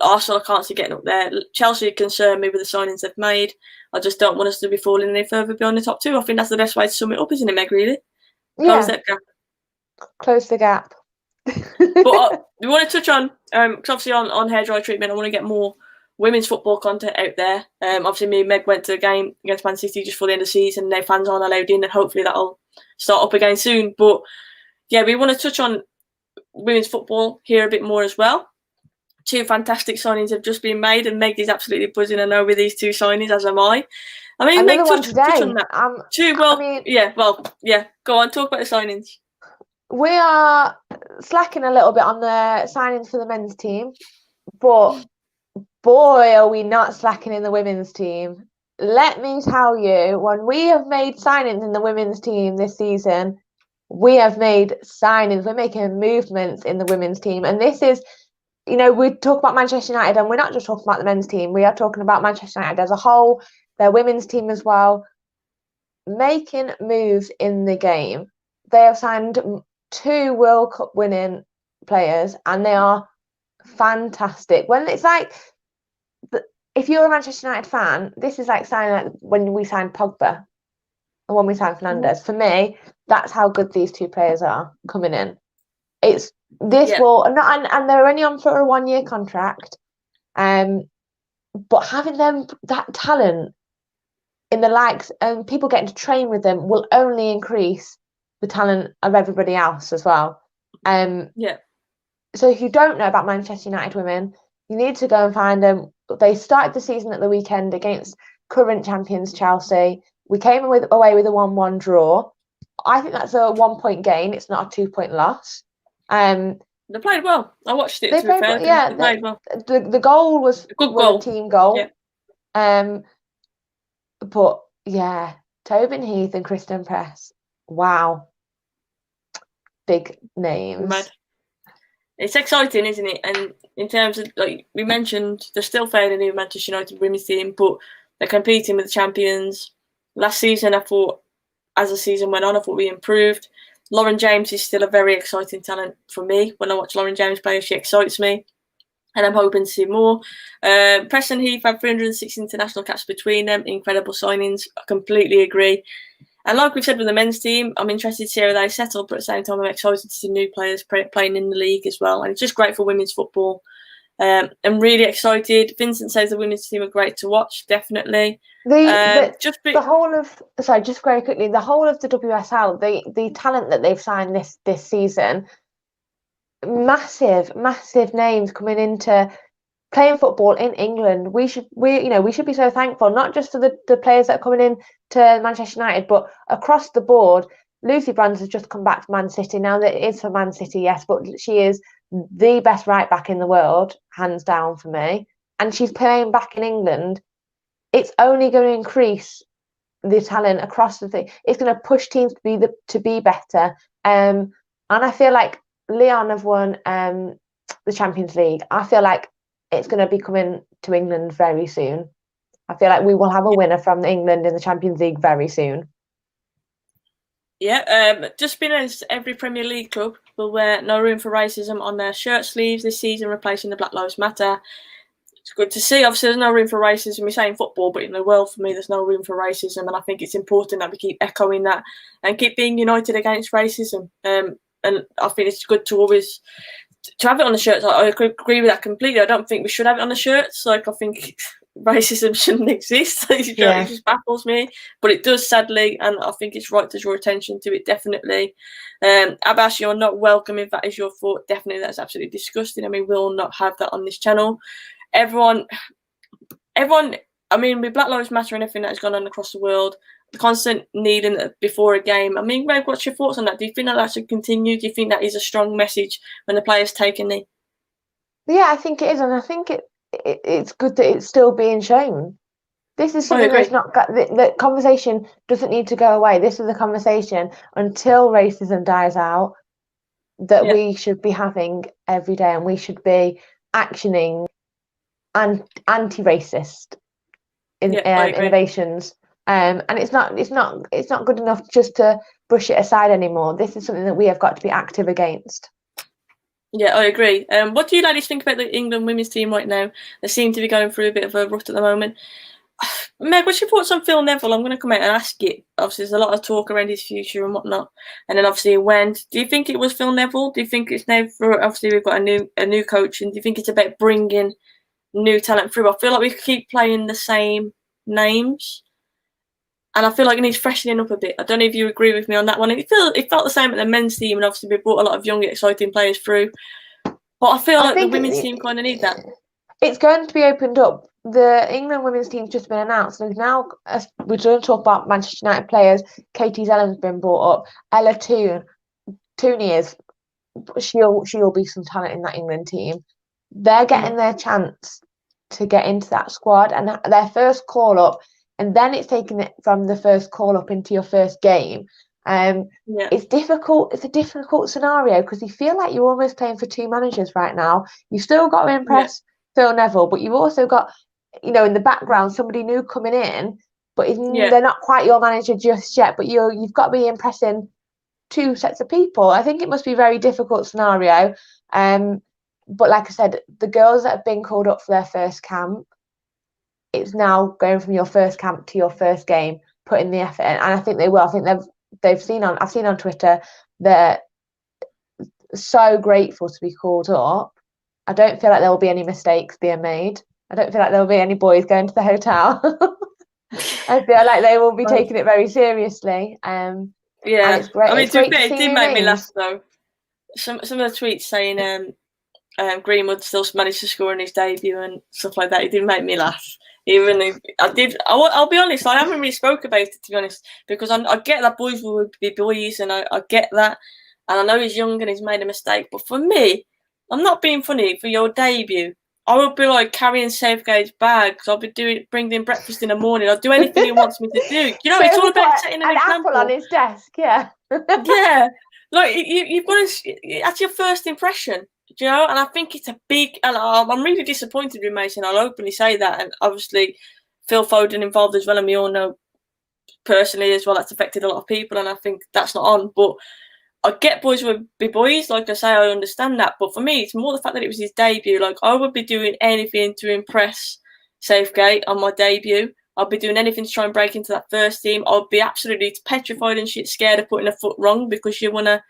Arsenal, I can't see getting up there. Chelsea concern me with the signings they've made. I just don't want us to be falling any further beyond the top 2. I think that's the best way to sum it up, isn't it, Meg, really? Close that gap. Close the gap. But we want to touch on, because obviously on hair dry treatment, I want to get more women's football content out there. Obviously, me and Meg went to a game against Man City just for the end of the season. Their fans aren't allowed in, and hopefully that'll start up again soon. But yeah, we want to touch on women's football here a bit more as well. 2 fantastic signings have just been made, and Meg is absolutely buzzing, I know, with these 2 signings, as am I. I mean, Meg, touch on that. Go on, talk about the signings. We are slacking a little bit on the signings for the men's team, but boy, are we not slacking in the women's team. Let me tell you, when we have made signings in the women's team this season, we have made signings. We're making movements in the women's team. And this is, we talk about Manchester United, and we're not just talking about the men's team. We are talking about Manchester United as a whole, their women's team as well, making moves in the game. They have signed 2 World Cup winning players, and they are fantastic. When it's like, if you're a Manchester United fan, this is like signing when we signed Pogba and when we signed Fernandes. For me, that's how good these 2 players are coming in. It's this will and they're only on for a 1-year contract, but having them, that talent in the likes and people getting to train with them will only increase the talent of everybody else as well. So if you don't know about Manchester United women, you need to go and find them. They started the season at the weekend against current champions Chelsea. We came away with a 1-1 draw. I think that's a 1-point gain. It's not a 2-point loss. They played well. I watched it. They played well. The goal was a team goal. Yeah. But yeah, Tobin Heath and Kristen Press. Wow. Big names. Mad. It's exciting, isn't it? And in terms of, like we mentioned, they're still failing in Manchester United women's team, but they're competing with the champions. Last season, I thought, as the season went on, I thought we improved. Lauren James is still a very exciting talent for me. When I watch Lauren James play, she excites me, and I'm hoping to see more. Press and Heath have 306 international caps between them. Incredible signings. I completely agree. And like we've said with the men's team, I'm interested to see how they settle, but at the same time, I'm excited to see new players playing in the league as well. And it's just great for women's football. I'm really excited. Vincent says the women's team are great to watch, definitely. Just very quickly, the whole of the WSL, the talent that they've signed this season, massive names coming into playing football in England. We should be so thankful, not just for the players that are coming in to Manchester United, but across the board. Lucy Bronze has just come back to Man City. Now that it is for Man City, yes, but she is the best right back in the world, hands down for me. and she's playing back in England, it's only going to increase the talent across the thing. It's going to push teams to be better. And I feel like Lyon have won the Champions League. I feel like it's going to be coming to England very soon. I feel like we will have a winner from England in the Champions League very soon. Yeah, just been as every Premier League club will wear "No Room for Racism" on their shirt sleeves this season, replacing the Black Lives Matter. It's good to see. Obviously, there's no room for racism. We say in football, but in the world, for me, there's no room for racism, and I think it's important that we keep echoing that and keep being united against racism. And I think it's good to always to have it on the shirts. I agree with that completely. I don't think we should have it on the shirts. Like, I think racism shouldn't exist. It just baffles me, but it does, sadly, and I think it's right to draw attention to it, definitely. Abbas, you're not welcome if that is your thought. Definitely, that's absolutely disgusting, and we will not have that on this channel. Everyone, I mean, with Black Lives Matter and everything that has gone on across the world, the constant kneeling before a game. I mean, Meg, what's your thoughts on that? Do you think that should continue? Do you think that is a strong message when the players take a knee? Yeah, I think it is, and I think it's good that it's still being shown. This is something that's not got the conversation doesn't need to go away. This is a conversation until racism dies out that we should be having every day, and we should be actioning and anti-racist innovations. And it's not good enough just to brush it aside anymore. This is something that we have got to be active against. Yeah, I agree. What do you ladies think about the England women's team right now? They seem to be going through a bit of a rut at the moment. Meg, what's your thoughts on Phil Neville? I'm going to come out and ask it. Obviously, there's a lot of talk around his future and whatnot. And then obviously, do you think it was Phil Neville? Do you think it's now for, obviously, we've got a new coach, and do you think it's about bringing new talent through? I feel like we keep playing the same names, and I feel like it needs freshening up a bit. I don't know if you agree with me on that one. It felt the same at the men's team, and obviously we brought a lot of young, exciting players through. But I feel like the women's team kind of need that. It's going to be opened up. The England women's team's just been announced, and now we're going to talk about Manchester United players. Katie Zellen's been brought up. Ella Tooney she'll be some talent in that England team. They're getting their chance to get into that squad, and their first call up, and then it's taking it from the first call up into your first game. It's difficult. It's a difficult scenario because you feel like you're almost playing for two managers right now. You've still got to impress Phil Neville, but you've also got, in the background, somebody new coming in, but they're not quite your manager just yet. But you've got to be impressing two sets of people. I think it must be a very difficult scenario. But like I said, the girls that have been called up for their first camp, it's now going from your first camp to your first game, putting the effort in, and I think they will. I think I've seen on Twitter, they're so grateful to be called up. I don't feel like there will be any mistakes being made. I don't feel like there will be any boys going to the hotel. I feel like they will be taking it very seriously. And it's great. I mean, it did make me laugh though. Some of the tweets saying Greenwood still managed to score in his debut and stuff like that. It did make me laugh. Even if I'll be honest, I haven't really spoke about it, to be honest, because I get that boys will be boys, and I get that, and I know he's young and he's made a mistake. But for me, I'm not being funny. For your debut, I would be like carrying Southgate's bags. I'll be bringing him breakfast in the morning. I'll do anything he wants me to do. It's all about setting an example. Apple on his desk, yeah. Yeah, like you've got to. That's your first impression. And I think it's a big, and I'm really disappointed with Mason. I'll openly say that, and obviously Phil Foden involved as well, and we all know personally as well that's affected a lot of people, and I think that's not on. But I get boys will be boys, like I say, I understand that. But for me, it's more the fact that it was his debut. Like, I would be doing anything to impress Southgate on my debut. I'll be doing anything to try and break into that first team. I'll be absolutely petrified and shit scared of putting a foot wrong, because you want to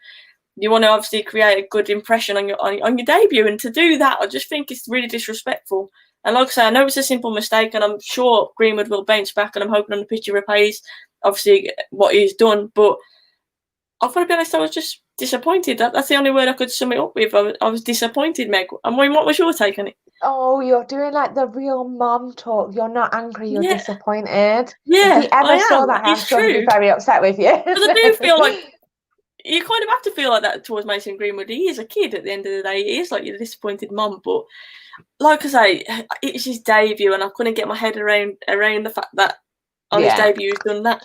obviously create a good impression on your debut, and to do that, I just think it's really disrespectful. And like I say, I know it's a simple mistake, and I'm sure Greenwood will bounce back, and I'm hoping on the pitch he repays obviously what he's done. But I've got to be honest, I was just disappointed. That's the only word I could sum it up with. I was disappointed, Meg. And what was your take on it? Oh, you're doing like the real mom talk. You're not angry, you're disappointed. Yeah, if you ever saw that, I'm sure he'd be very upset with you. Because I do feel like you kind of have to feel like that towards Mason Greenwood. He is a kid at the end of the day. He is like your disappointed mum, but like I say, it's his debut, and I couldn't get my head around the fact that on his debut he's done that.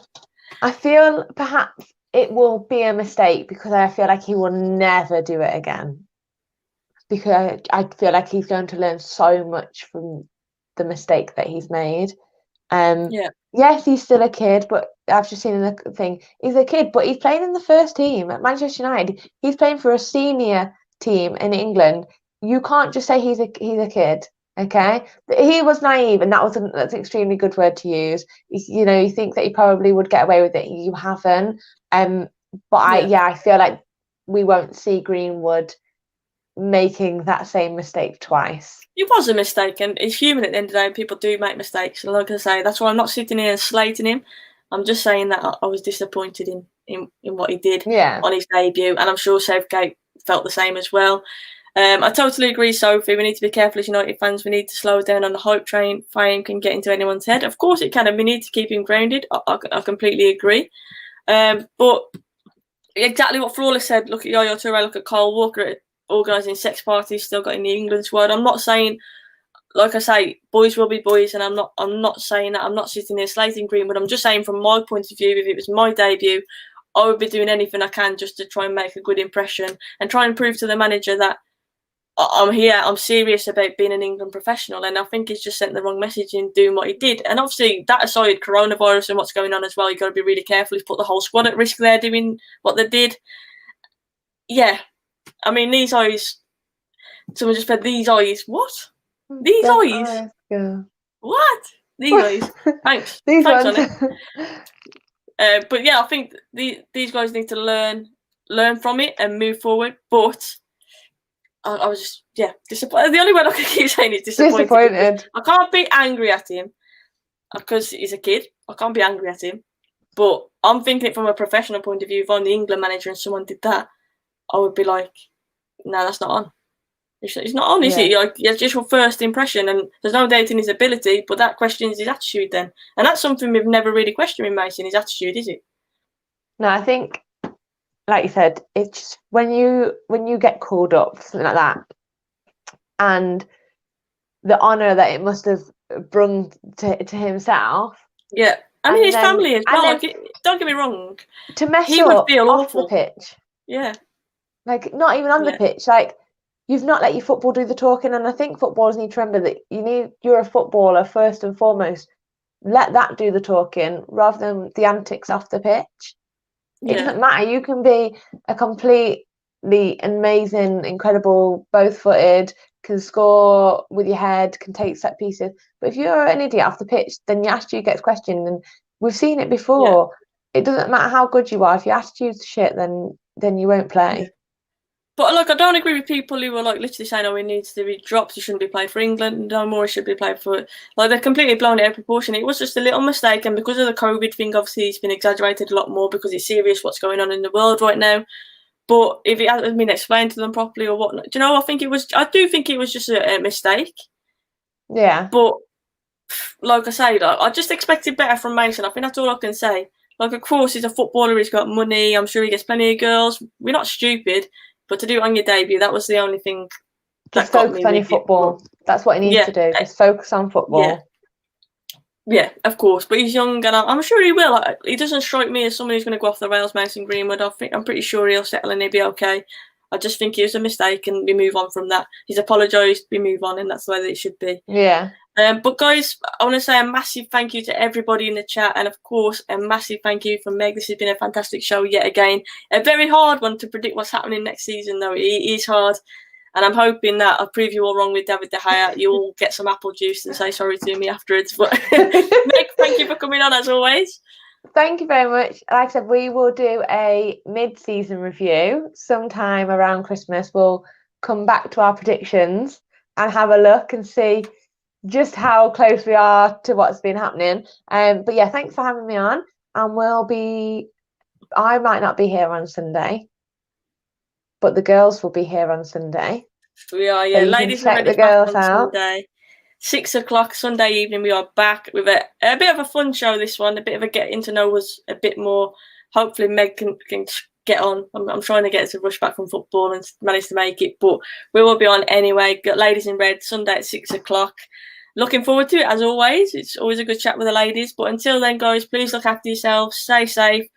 I feel perhaps it will be a mistake because I feel like he will never do it again. Because I feel like he's going to learn so much from the mistake that he's made. Yes, he's still a kid, but I've just seen the thing. He's a kid, but he's playing in the first team at Manchester United. He's playing for a senior team in England. You can't just say he's a kid, okay? He was naive, and that's an extremely good word to use. You think that he probably would get away with it. You haven't. I feel like we won't see Greenwood making that same mistake twice. It was a mistake, and it's human at the end of the day. People do make mistakes, and like I say, that's why I'm not sitting here and slating him. I'm just saying that I was disappointed in what he did on his debut, and I'm sure Southgate felt the same as well. I totally agree, Sophie. We need to be careful as United fans. We need to slow down on the hype train. Fame can get into anyone's head. Of course it can, and we need to keep him grounded. I completely agree. But exactly what Flawless said, look at Yaya Toure, look at Kyle Walker organising sex parties, still got in the England squad. I'm not saying, like I say, boys will be boys, and I'm not saying that. I'm not sitting here slating Greenwood. I'm just saying from my point of view, if it was my debut, I would be doing anything I can just to try and make a good impression and try and prove to the manager that I'm here, I'm serious about being an England professional. And I think he's just sent the wrong message in doing what he did. And obviously, that aside, coronavirus and what's going on as well, you've got to be really careful. He's put the whole squad at risk there doing what they did. Yeah. I mean, these eyes, someone just said, these eyes, what? These eyes? Yeah. What? These eyes. Thanks. These Thanks ones. on it. But yeah, I think these guys need to learn from it and move forward. But I was just, disappointed. The only word I can keep saying is disappointed. I can't be angry at him because he's a kid. I can't be angry at him. But I'm thinking it from a professional point of view. If I'm the England manager and someone did that, I would be like, no, that's not on. It's not on, is it? Like, it's just your first impression, and there's no doubt in his ability, but that questions his attitude then. And that's something we've never really questioned in Mason, his attitude, is it? No, I think, like you said, it's just when you get called up for something like that, and the honour that it must have brought to himself. Yeah. I mean, his family as well. Don't get me wrong. To mess he up would feel off awful. the pitch. Yeah. Like, not even on the pitch. Like, you've not let your football do the talking. And I think footballers need to remember that you're a footballer first and foremost. Let that do the talking rather than the antics off the pitch. It doesn't matter. You can be a completely amazing, incredible, both-footed, can score with your head, can take set pieces. But if you're an idiot off the pitch, then your attitude gets questioned. And we've seen it before. It doesn't matter how good you are. If your attitude's shit, then you won't play. Yeah. But look, I don't agree with people who are like literally saying, "Oh, he needs to be dropped. He shouldn't be playing for England. No more. He should be playing for." Like, they're completely blown it out of proportion. It was just a little mistake, and because of the COVID thing, obviously it's been exaggerated a lot more because it's serious what's going on in the world right now. But if it hasn't been explained to them properly or whatnot, do you know? I do think it was just a mistake. Yeah. But like I say, I just expected better from Mason. I think that's all I can say. Like, of course, he's a footballer. He's got money. I'm sure he gets plenty of girls. We're not stupid. But to do it on your debut, that was the only thing that just focus on your football. That's what he needs to do. Just focus on football. Yeah, of course. But he's young, and I'm sure he will. He doesn't strike me as someone who's going to go off the rails, Mason Greenwood. I'm pretty sure he'll settle and he'll be okay. I just think it was a mistake, and we move on from that. He's apologised, we move on, and that's the way that it should be. Yeah. But guys, I want to say a massive thank you to everybody in the chat, and of course a massive thank you from Meg. This has been a fantastic show yet again. A very hard one to predict what's happening next season, though. It is hard, and I'm hoping that I'll prove you all wrong with David De Gea. You'll get some apple juice and say sorry to me afterwards. But Meg, thank you for coming on as always. Thank you very much. Like I said, we will do a mid-season review sometime around Christmas. We'll come back to our predictions and have a look and see just how close we are to what's been happening. But yeah, thanks for having me on. And I might not be here on Sunday, but the girls will be here on Sunday. We are, so ladies, check the girls out. Sunday. 6 o'clock Sunday evening, we are back with a bit of a fun show. This one, a bit of a getting to know us a bit more. Hopefully, Meg can get on. I'm trying to get us to rush back from football and manage to make it, but we will be on anyway. Got Ladies in Red Sunday at 6 o'clock. Looking forward to it as always. It's always a good chat with the ladies. But until then, guys, please look after yourselves. Stay safe.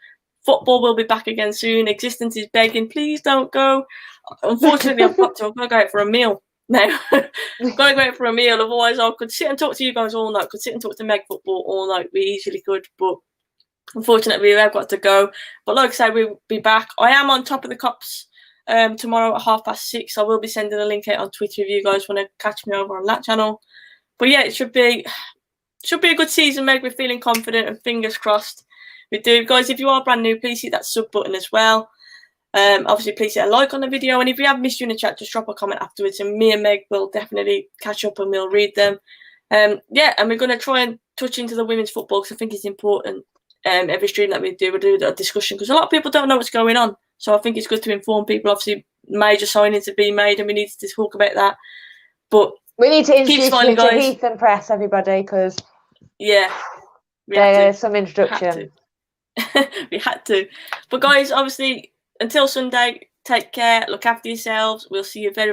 Football will be back again soon. Existence is begging. Please don't go. Unfortunately, I've got to go out for a meal now. Got to go out for a meal. Otherwise, I could sit and talk to you guys all night. Could sit and talk to Meg football all night. We easily could, but unfortunately, we have got to go. But like I said, we'll be back. I am on Top of the Cops tomorrow at 6:30. I will be sending a link out on Twitter if you guys want to catch me over on that channel. But yeah, it should be a good season, Meg. We're feeling confident and fingers crossed we do. Guys, if you are brand new, please hit that sub button as well. Obviously, please hit a like on the video. And if we have missed you in the chat, just drop a comment afterwards. And me and Meg will definitely catch up and we'll read them. Yeah, and we're going to try and touch into the women's football because I think it's important. Every stream that we do a discussion because a lot of people don't know what's going on. So I think it's good to inform people. Obviously, major signings are being made and we need to talk about that. But we need to introduce you to Heath and Press, everybody, because there's some introduction. We had to. But guys, obviously, until Sunday, take care, look after yourselves. We'll see you very, very